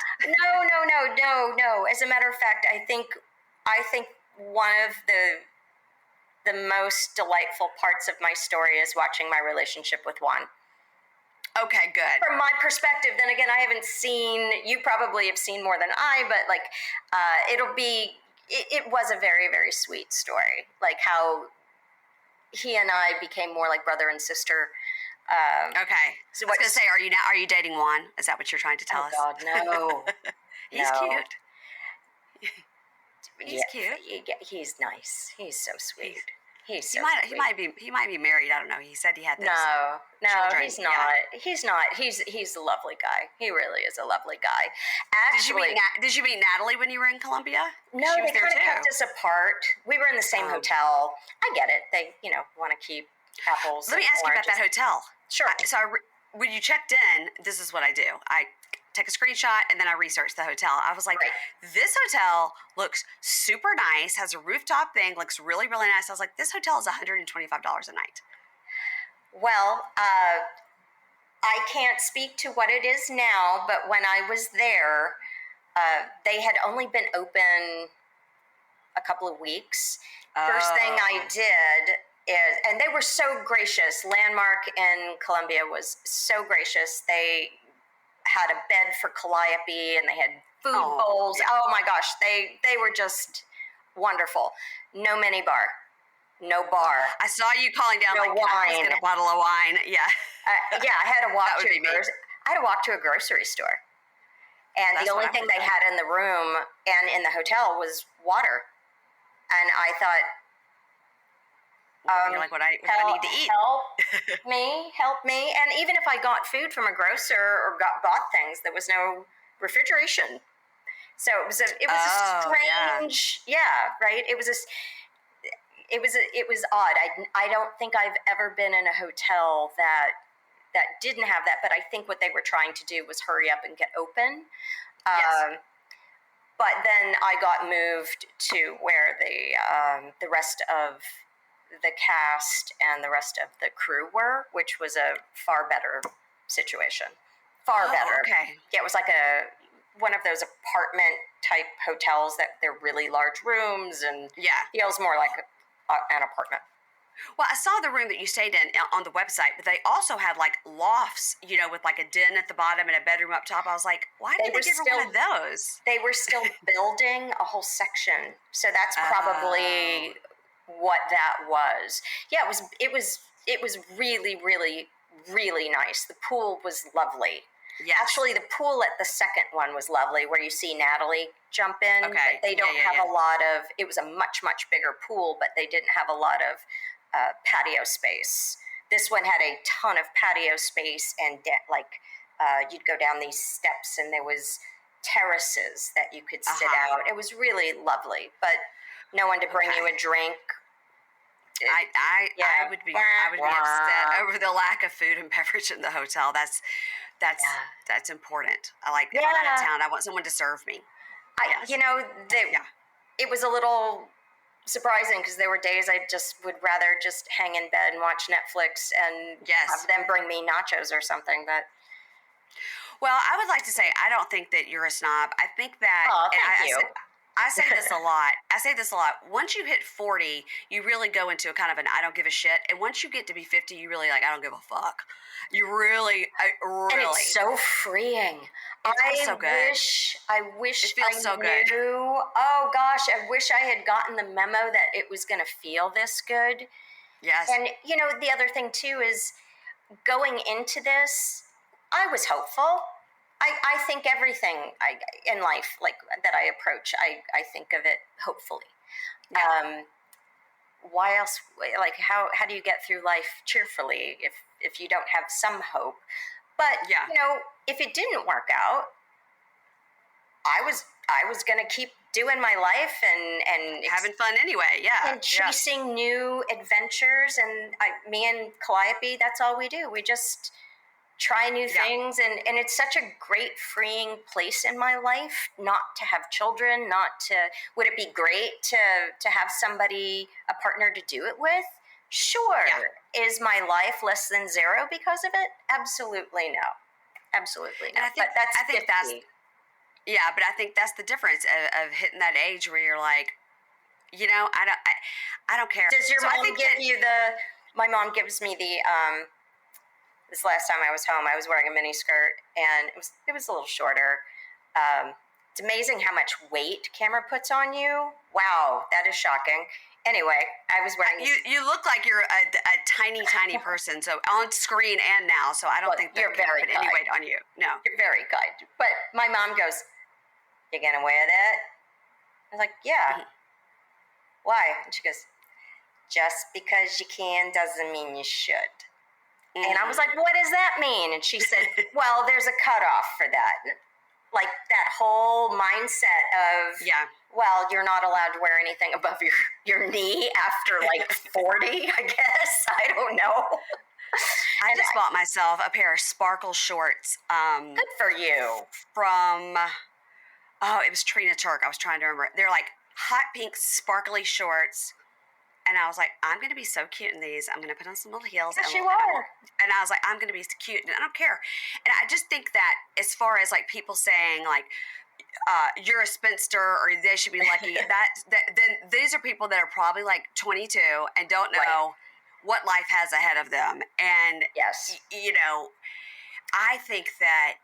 No. As a matter of fact, I think one of the most delightful parts of my story is watching my relationship with Juan. Okay, good. From my perspective, then again, I haven't seen. You probably have seen more than I, but like, it was a very, very sweet story. Like how he and I became more like brother and sister. Okay. So I was gonna say, are you dating Juan? Is that what you're trying to tell us? Oh God, no. He's cute. He's cute. He's nice. He's so sweet. He's He so might sweet. he might be married. I don't know. He said he had those No, children. he's not. He's not. He's a lovely guy. He really is a lovely guy. Actually, Did you meet Natalie when you were in Columbia? no, She was they there kind of too. kept us apart. We were in the same hotel. I get it. They, want to keep apples. Let me ask you about that hotel. Sure. When you checked in, this is what I do. I take a screenshot and then I research the hotel. I was like, this hotel looks super nice, has a rooftop thing, looks really, really nice. I was like, this hotel is $125 a night. Well, I can't speak to what it is now, but when I was there, they had only been open a couple of weeks. First thing I did is, and they were so gracious. Landmark in Columbia was so gracious. They had a bed for Calliope, and they had food bowls. Yeah. Oh my gosh, they were just wonderful. No minibar, no bar. I saw you calling down no like, wine. I was get a bottle of wine. Yeah. Yeah, I had to walk that would be me. I had to walk to a grocery store. And the only thing they had in the room and in the hotel was water. And I thought, you're like, what I need to eat. Help me. And even if I got food from a grocer or bought things, there was no refrigeration. So it was a strange, right? It was odd. I don't think I've ever been in a hotel that didn't have that, but I think what they were trying to do was hurry up and get open. Yes. But then I got moved to where the rest of the cast and the rest of the crew were, which was a far better situation. Far better. Okay. Yeah, it was like one of those apartment type hotels that they're really large rooms, and it was more like an apartment. Well, I saw the room that you stayed in on the website, but they also had like lofts, with like a den at the bottom and a bedroom up top. I was like, why didn't they give her one of those? They were still building a whole section, so that's probably what that was. Yeah, it was really, really, really nice. The pool was lovely. Yeah. Actually, the pool at the second one was lovely, where you see Natalie jump in. Okay. They don't have a lot of. It was a much, much bigger pool, but they didn't have a lot of patio space. This one had a ton of patio space, and you'd go down these steps, and there was terraces that you could sit out. It was really lovely, but no one to bring you a drink. I would be upset over the lack of food and beverage in the hotel. That's important. I like if I'm out of town, I want someone to serve me. It was a little surprising because there were days I just would rather just hang in bed and watch Netflix and have them bring me nachos or something. But well, I would like to say I don't think that you're a snob. I think that thank you. I say this a lot. Once you hit 40, you really go into a kind of an I don't give a shit. And once you get to be 50, you really I don't give a fuck. You really. And it's so freeing. It feels so good. I wish it feels I so knew. Good. Oh gosh, I wish I had gotten the memo that it was going to feel this good. Yes. And the other thing too is going into this, I was hopeful. I think everything in life like that I approach, I think of it hopefully. Yeah. Why else? Like how do you get through life cheerfully if you don't have some hope? But if it didn't work out, I was going to keep doing my life and having fun anyway. Yeah. And chasing new adventures, and me and Calliope, that's all we do. We just try new things, and it's such a great freeing place in my life not to have children, would it be great to have somebody, a partner to do it with? Sure. Is my life less than zero because of it? Absolutely no. Absolutely no. And but I think that's the difference of hitting that age where you're like, I don't care. Does your mom give you my mom gives me the this last time I was home, I was wearing a mini skirt, and it was a little shorter. It's amazing how much weight camera puts on you. Wow, that is shocking. Anyway, I was wearing. You look like you're a tiny person. So on screen and now, so I don't think that you're very put any weight on you. No, you're very kind. But my mom goes, "You gonna wear that?" I was like, yeah. Mhm. Why? And she goes, just because you can doesn't mean you should. And I was like, what does that mean? And she said, well, there's a cutoff for that. Like that whole mindset of, Yeah. well, you're not allowed to wear anything above your knee after like 40, I guess. I don't know. I just bought myself a pair of sparkle shorts. Good for you. From, it was Trina Turk. I was trying to remember. They're like hot pink sparkly shorts. And I was like, I'm going to be so cute in these. I'm going to put on some little heels. Yes, you and are. And I was like, I'm going to be cute. And I don't care. And I just think that as far as like people saying like, you're a spinster or they should be lucky, then these are people that are probably like 22 and don't know what life has ahead of them. And, yes, you know, I think that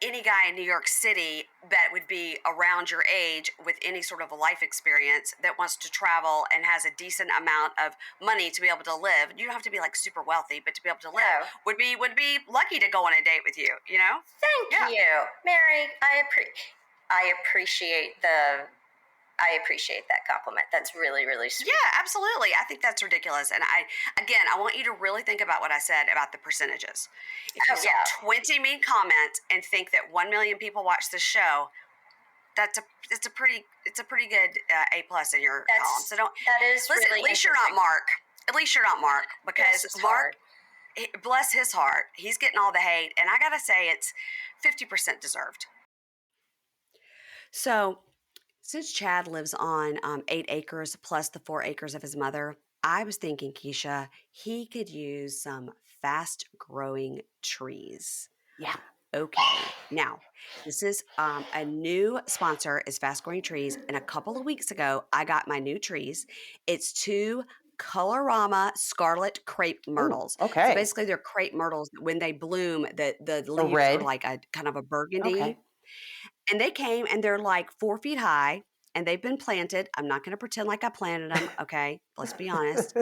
any guy in New York City that would be around your age with any sort of a life experience that wants to travel and has a decent amount of money to be able to live, you don't have to be like super wealthy, but to be able to live would be lucky to go on a date with you, you know? Thank you, Mary. I appreciate that compliment. That's really, really sweet. Yeah, absolutely. I think that's ridiculous. And I want you to really think about what I said about the percentages. If you saw 20 mean comments and think that 1 million people watch this show, it's a pretty good A plus in your column. So that is listen. Really at least you're not Mark. At least you're not Mark, because Mark, bless his heart, he's getting all the hate, and I gotta say it's 50% deserved. So, since Chad lives on 8 acres plus the 4 acres of his mother, I was thinking, Keisha, he could use some fast growing trees. Yeah. Okay. Now, this is a new sponsor is Fast Growing Trees. And a couple of weeks ago, I got my new trees. It's 2 Colorama Scarlet Crepe Myrtles. Ooh, okay. So basically, they're crepe myrtles. When they bloom, the leaves red. are like a kind of a burgundy. Okay. And they came and they're like 4 feet high and they've been planted. I'm not going to pretend like I planted them. Okay. Let's be honest.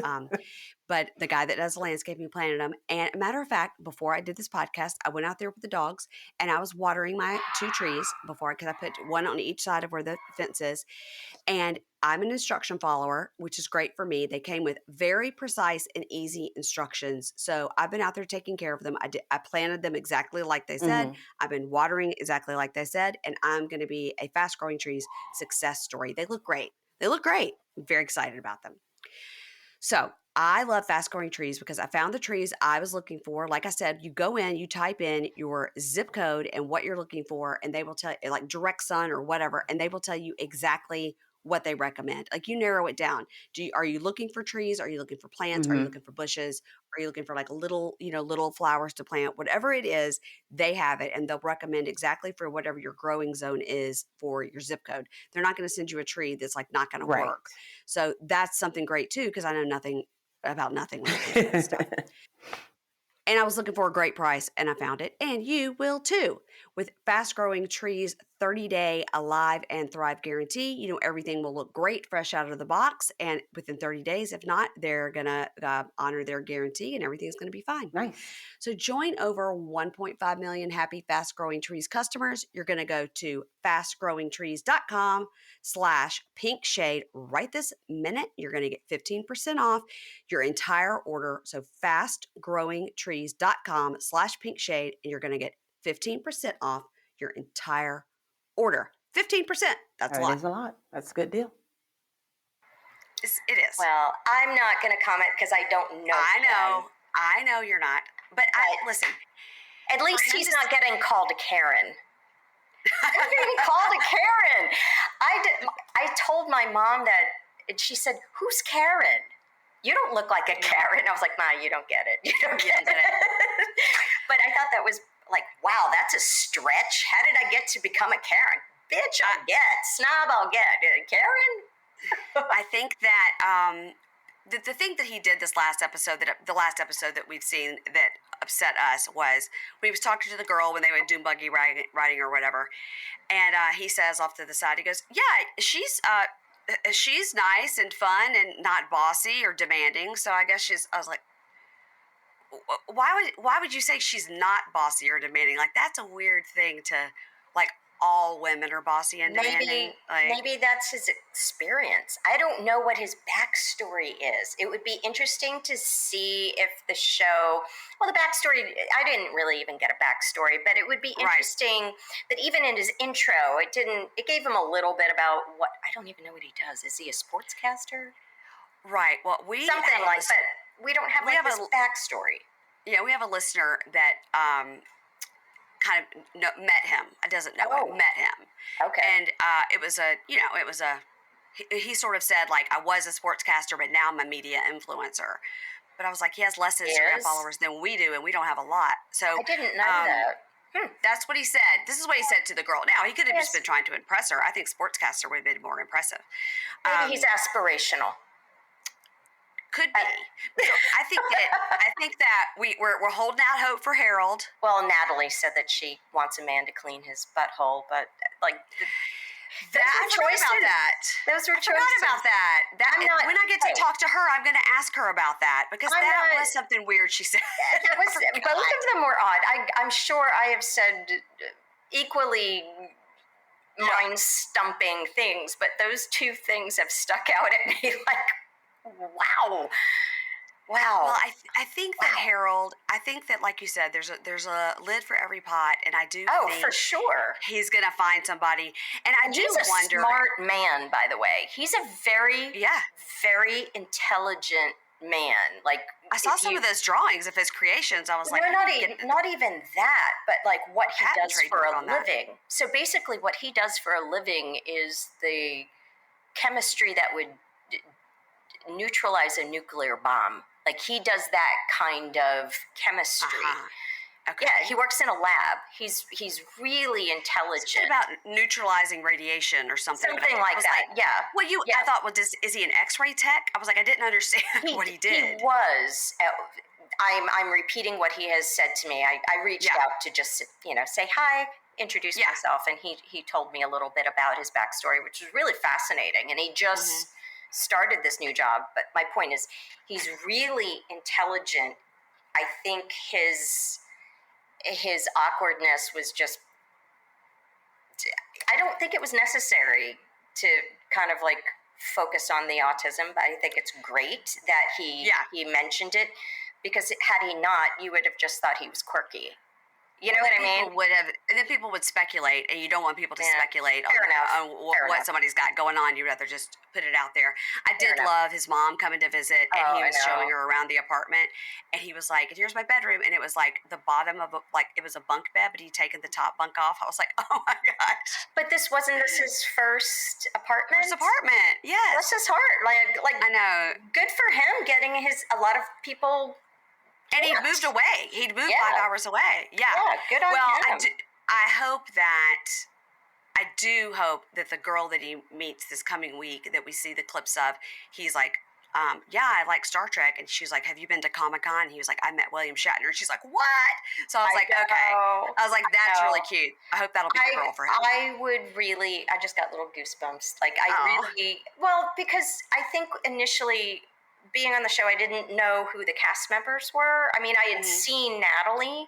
But the guy that does landscaping planted them. And a matter of fact, before I did this podcast, I went out there with the dogs and I was watering my 2 trees because I put one on each side of where the fence is. And I'm an instruction follower, which is great for me. They came with very precise and easy instructions. So I've been out there taking care of them. I planted them exactly like they said. Mhm. I've been watering exactly like they said. And I'm going to be a fast growing trees success story. They look great. I'm very excited about them. So I love fast growing trees because I found the trees I was looking for. Like I said, you go in, you type in your zip code and what you're looking for, and they will tell you, like direct sun or whatever, and they will tell you exactly what they recommend. Like you narrow it down. Are you looking for trees? Are you looking for plants? Are you looking for bushes? Are you looking for like little flowers to plant? Whatever it is, they have it and they'll recommend exactly for whatever your growing zone is for your zip code. They're not going to send you a tree that's like not going to work. So that's something great too, because I know nothing about nothing when it comes to this stuff. And I was looking for a great price and I found it. And you will too. With Fast Growing Trees 30-day Alive and Thrive guarantee, you know, everything will look great fresh out of the box. And within 30 days, if not, they're going to honor their guarantee and everything's going to be fine. Nice. So join over 1.5 million happy Fast Growing Trees customers. You're going to go to fastgrowingtrees.com/pink shade right this minute. You're going to get 15% off your entire order. So fastgrowingtrees.com/pink shade, and you're going to get 15% off your entire order. 15%. That's a lot. That is a lot. That's a good deal. It is. Well, I'm not going to comment because I don't know. I know you're not. But listen. At least he's not getting called a Karen. I'm getting called a Karen. I told my mom that, and she said, "Who's Karen? You don't look like a Karen." I was like, "Ma, you don't get it. You don't get it." But I thought that was like, wow, that's a stretch. How did I get to become a Karen? Bitch, I'll get. Snob, I'll get. Karen? I think that the thing that he did the last episode that we've seen that upset us was when he was talking to the girl when they went dune buggy riding or whatever, and he says off to the side, he goes, "Yeah, she's nice and fun and not bossy or demanding. So I guess she's." I was like, why would you say she's not bossy or demanding? Like that's a weird thing to like. all women are bossy and demanding. Maybe that's his experience. I don't know what his backstory is. It would be interesting to see if the show, well, the backstory, I didn't really even get a backstory, but it would be interesting that even in his intro, it gave him a little bit about what, I don't even know what he does. Is he a sportscaster? Right. Well, Something like that. We don't have this backstory. Yeah, we have a listener that kind of met him. Doesn't know him, met him. Okay. And he sort of said, like, I was a sportscaster, but now I'm a media influencer. But I was like, he has less Instagram followers than we do, and we don't have a lot. So I didn't know that. That's what he said. This is what he said to the girl. Now, he could have just been trying to impress her. I think sportscaster would have been more impressive. Maybe he's aspirational. Could be. So I think that we're holding out hope for Harold. Well, Natalie said that she wants a man to clean his butthole, but like I forgot about that. Those were choices. I forgot about that. When I get to talk to her, I'm going to ask her about that because that was something weird she said. Both of them were odd. I'm sure I have said equally mind-stumping things, but those two things have stuck out at me like, wow. Well, I think that Harold, like you said, there's a lid for every pot, and I do think for sure he's gonna find somebody. And I do wonder. He's a smart man, by the way. He's a very very intelligent man. Like I saw some of those drawings of his creations. I was like, not even that, but like what he does for a living. So basically, what he does for a living is the chemistry that would neutralize a nuclear bomb. Like he does that kind of chemistry. Okay. Yeah, he works in a lab. He's really intelligent. It's about neutralizing radiation or something. Something like that. Well, I thought, is he an X-ray tech? I was like, I didn't understand what he did. He was. I'm repeating what he has said to me. I reached out to just say hi, introduce myself, and he told me a little bit about his backstory, which was really fascinating. And he just started this new job. But my point is, he's really intelligent. I think his awkwardness was just, I don't think it was necessary to kind of like focus on the autism, but I think it's great that he mentioned it, because had he not, you would have just thought he was quirky. You know what I mean? And then people would speculate, and you don't want people to speculate on what somebody's got going on. You'd rather just put it out there. I did love his mom coming to visit, and he was showing her around the apartment, and he was like, "Here's my bedroom," and it was like the bottom of it was a bunk bed, but he'd taken the top bunk off. I was like, "Oh my gosh!" But this wasn't his first apartment. Yes. Bless his heart. Like I know. Good for him getting a lot of people. And he moved away. He'd moved 5 hours away. Yeah. Good on him. I do hope that the girl that he meets this coming week that we see the clips of, he's like, I like Star Trek. And she's like, have you been to Comic-Con? And he was like, I met William Shatner. And she's like, what? So I was like, okay. I was like, that's really cute. I hope that'll be the girl for him. I just got little goosebumps. Because I think initially, being on the show, I didn't know who the cast members were. I mean, I had seen Natalie.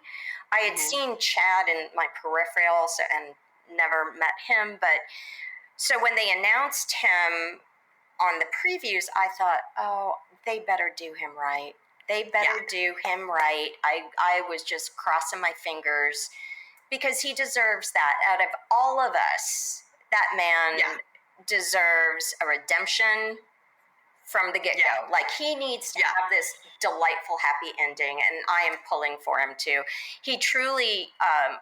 I had seen Chad in my peripheral, and never met him. But so when they announced him on the previews, I thought, oh, they better do him right. They better do him right. I was just crossing my fingers, because he deserves that. Out of all of us, that man deserves a redemption from the get-go. Like, he needs to have this delightful, happy ending, and I am pulling for him too. He truly,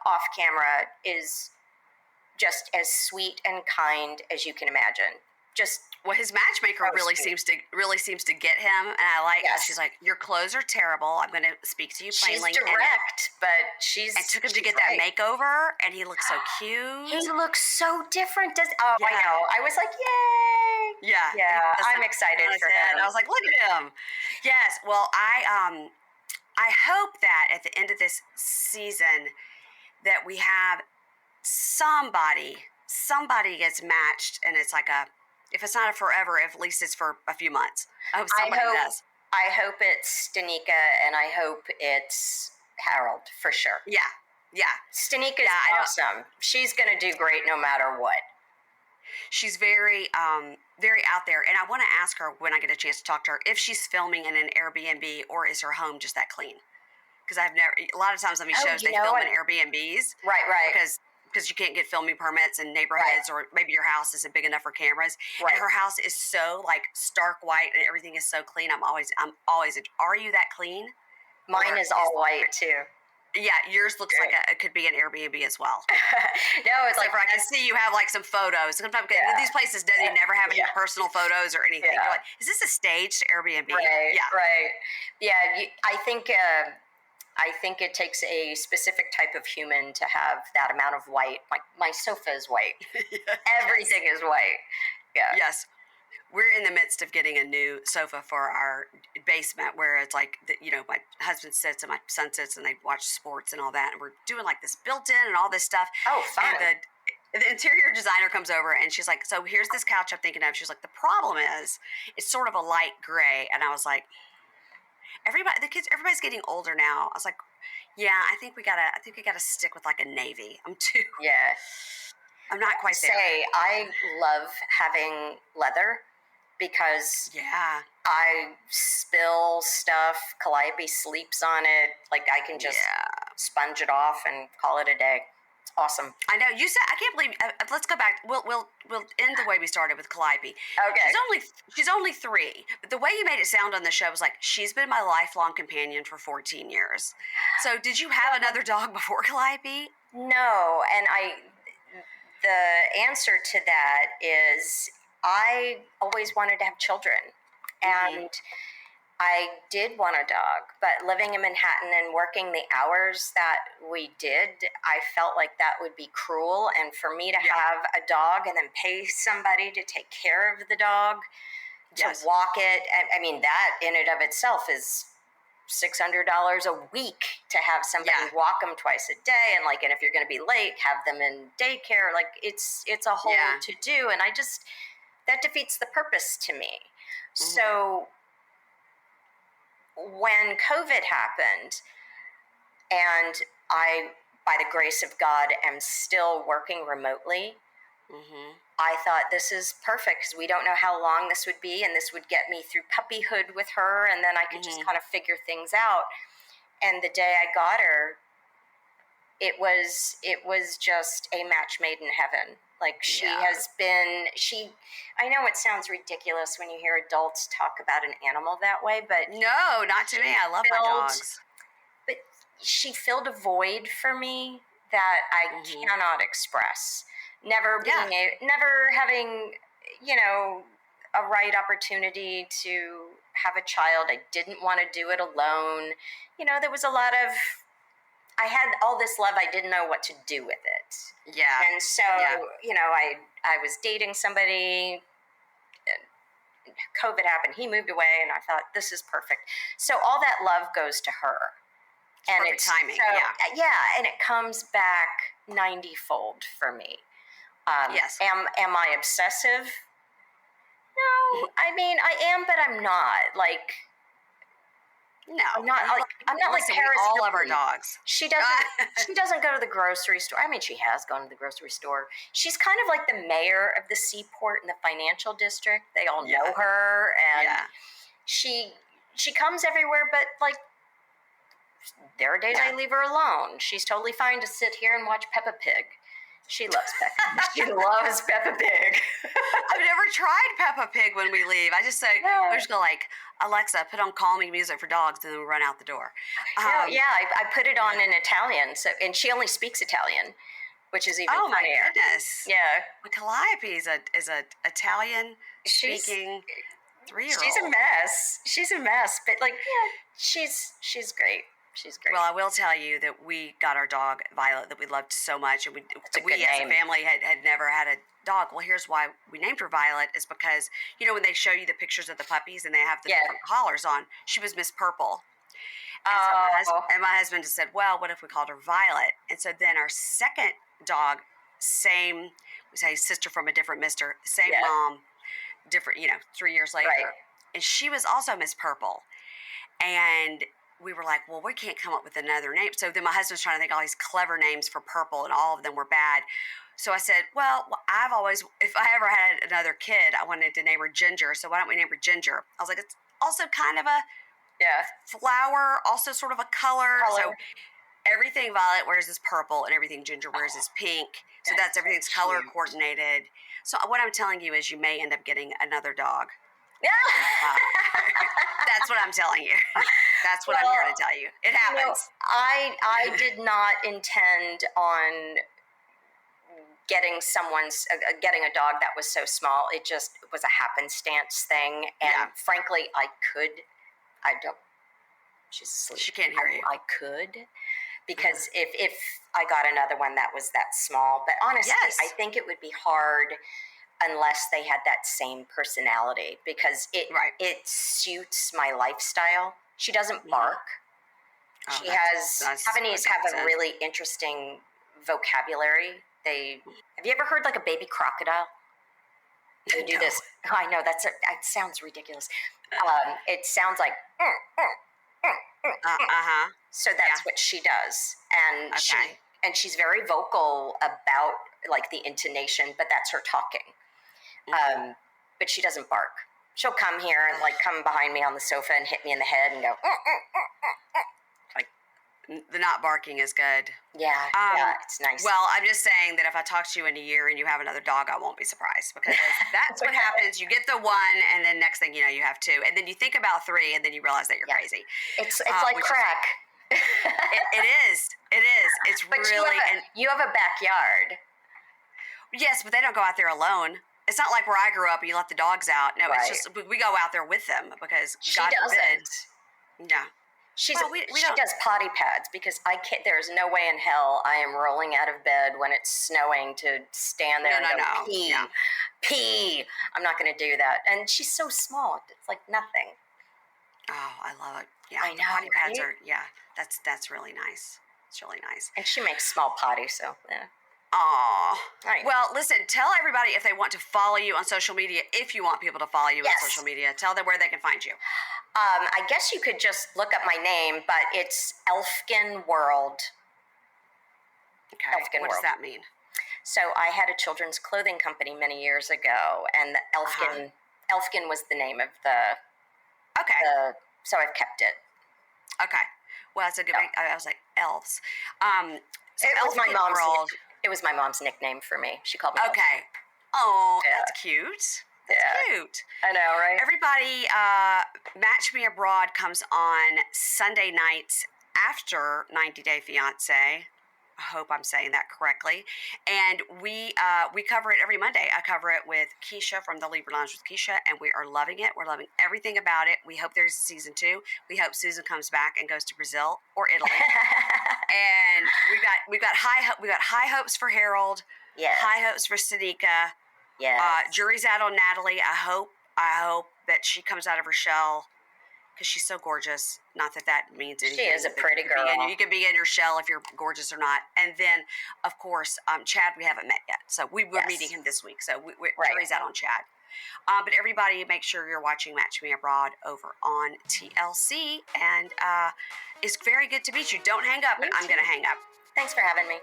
off camera, is just as sweet and kind as you can imagine. His matchmaker really seems to get him, and I like. She's like, your clothes are terrible. I'm going to speak to you plainly. She's direct, but she's. I took him to get that makeover, and he looks so cute. He looks so different. I know. I was like, yay! Yeah. I'm excited for him. I was like, look at him. Yes. Well, I hope that at the end of this season, that we have somebody gets matched, and it's like if it's not a forever, at least it's for a few months. I hope somebody does. I hope it's Danica, and I hope it's Harold, for sure. Yeah. Yeah. Stanika's Yeah, I know. awesome. She's going to do great no matter what. She's very out there, and I want to ask her when I get a chance to talk to her if she's filming in an Airbnb or is her home just that clean? Because I've never. A lot of times on these Oh, shows you they know film what? in Airbnbs Right. because you can't get filming permits in Right. neighborhoods, or maybe your house isn't big enough for cameras. Right. And her house is so like stark white, and everything is so clean. I'm always. Are you that clean? Mine is all white too. Yeah, yours looks like it could be an Airbnb as well. No, it's Like like I can see you have like some photos. Sometimes these places they never have any personal photos or anything. Yeah. You're like, is this a staged Airbnb? Right. Yeah. Right. Yeah. I think it takes a specific type of human to have that amount of white. My sofa is white. Everything is white. Yeah. Yes. We're in the midst of getting a new sofa for our basement where it's like, my husband sits and my son sits and they watch sports and all that. And we're doing like this built in and all this stuff. Oh, fun. And the interior designer comes over and she's like, so here's this couch I'm thinking of. She's like, the problem is it's sort of a light gray. And I was like, everybody's getting older now. I was like, yeah, I think we gotta stick with like a navy. Yeah. I'm not quite there. I love having leather because I spill stuff. Calliope sleeps on it. Like I can just sponge it off and call it a day. It's awesome. I know you said I can't believe. Let's go back. We'll end the way we started with Calliope. Okay. She's only 3, but the way you made it sound on the show was like she's been my lifelong companion for 14 years. So did you have another dog before Calliope? No, and the answer to that is I always wanted to have children. And I did want a dog, but living in Manhattan and working the hours that we did, I felt like that would be cruel. And for me to have a dog and then pay somebody to take care of the dog, to walk it, I mean, that in and of itself is $600 a week to have somebody walk them twice a day, and if you're going to be late, have them in daycare. Like it's a whole to do, and that defeats the purpose to me. So when COVID happened, and I, by the grace of God, am still working remotely. I thought this is perfect because we don't know how long this would be, and this would get me through puppyhood with her, and then I could just kind of figure things out. And the day I got her, it was just a match made in heaven. Like she has been, I know it sounds ridiculous when you hear adults talk about an animal that way, but no, not to me. I love my dogs. But she filled a void for me that I cannot express. Never having, a right opportunity to have a child. I didn't want to do it alone. There was a lot of, I had all this love. I didn't know what to do with it. Yeah. And so, I was dating somebody. COVID happened. He moved away, and I thought, this is perfect. So all that love goes to her. And perfect timing. And it comes back 90-fold for me. Yes. Am I obsessive? No. I mean, I am, but I'm not. No, I'm not like Paris. All of our dogs. She doesn't go to the grocery store. I mean, she has gone to the grocery store. She's kind of like the mayor of the seaport in the financial district. They all know her, and she comes everywhere. But there are days I leave her alone. She's totally fine to sit here and watch Peppa Pig. She loves Peppa. She loves Peppa Pig. I've never tried Peppa Pig when we leave. I just say, I just go like, Alexa, put on calming music for dogs, and then we run out the door. I put it on in Italian, and she only speaks Italian, which is even funnier. My goodness! Yeah, but Calliope is a Italian speaking 3-year-old. She's a mess, but she's great. She's great. Well, I will tell you that we got our dog, Violet, that we loved so much. And we as a family had never had a dog. Well, here's why we named her Violet is because, when they show you the pictures of the puppies and they have the different collars on, she was Miss Purple. And so my husband just said, well, what if we called her Violet? And so then our second dog, we say sister from a different mister, same mom, different, 3 years later. Right. And she was also Miss Purple. And we were like, well, we can't come up with another name. So then my husband's trying to think all these clever names for purple, and all of them were bad. So I said, well, I've always, if I ever had another kid, I wanted to name her Ginger. So why don't we name her Ginger? I was like, it's also kind of a Yeah. flower, also sort of a color. So Color. everything Violet wears is purple, and everything Ginger wears is pink. So that's so everything's color cute. coordinated. So what I'm telling you is you may end up getting another dog. Yeah. That's what I'm telling you. That's what I'm here to tell you. It happens. I did not intend on getting getting a dog that was so small. It just was a happenstance thing, and frankly, I don't. She's asleep. She can't hear you. I could, because if I got another one that was that small, but honestly, I think it would be hard unless they had that same personality, because it suits my lifestyle. She doesn't bark. Oh, Havanese have a really interesting vocabulary. Have you ever heard like a baby crocodile? They do this. Oh, I know it sounds ridiculous. It sounds like. So that's what she does, and she's very vocal about like the intonation, but that's her talking. But she doesn't bark. She'll come here and like come behind me on the sofa and hit me in the head and go. Like the not barking is good. Yeah, it's nice. Well, I'm just saying that if I talk to you in a year and you have another dog, I won't be surprised, because that's what happens. You get the one, and then next thing you know, you have two, and then you think about three, and then you realize that you're crazy. It's like crack. It is. It's but really. You have a backyard. Yes, but they don't go out there alone. It's not like where I grew up and you let the dogs out. No, It's just we go out there with them, because God forbid. No. She does potty pads, because there's no way in hell I am rolling out of bed when it's snowing to stand there and go pee. Yeah. Pee. I'm not going to do that. And she's so small. It's like nothing. Oh, I love it. Yeah, I know. Potty pads are. Yeah, that's really nice. It's really nice. And she makes small potties, so yeah. Aw. Right. Well, listen, tell everybody if they want to follow you on social media, if you want people to follow you on social media, tell them where they can find you. I guess you could just look up my name, but it's Elfkin World. Okay. What does that mean? So I had a children's clothing company many years ago, and Elfkin was the name of the... Okay. So I've kept it. Okay. Well, that's a good... I was like, elves. So it was my mom's world. It was my mom's nickname for me. She called me. Okay. Oh, that's cute. That's cute. I know, right? Everybody, Match Me Abroad comes on Sunday nights after 90 Day Fiancé. I hope I'm saying that correctly. And we cover it every Monday. I cover it with Keisha from the Libra Lounge with Keisha, and we are loving it. We're loving everything about it. We hope there's a season 2. We hope Susan comes back and goes to Brazil or Italy. And we've got high hopes for Harold. Yes. High hopes for Sanika. Yes. Jury's out on Natalie. I hope that she comes out of her shell, because she's so gorgeous. Not that means anything. She is a pretty girl. You can be in your shell if you're gorgeous or not. And then, of course, Chad we haven't met yet. So we're meeting him this week. So Jury's out on Chad. But everybody, make sure you're watching Match Me Abroad over on TLC. And it's very good to meet you. Don't hang up, but I'm going to hang up. Thanks for having me.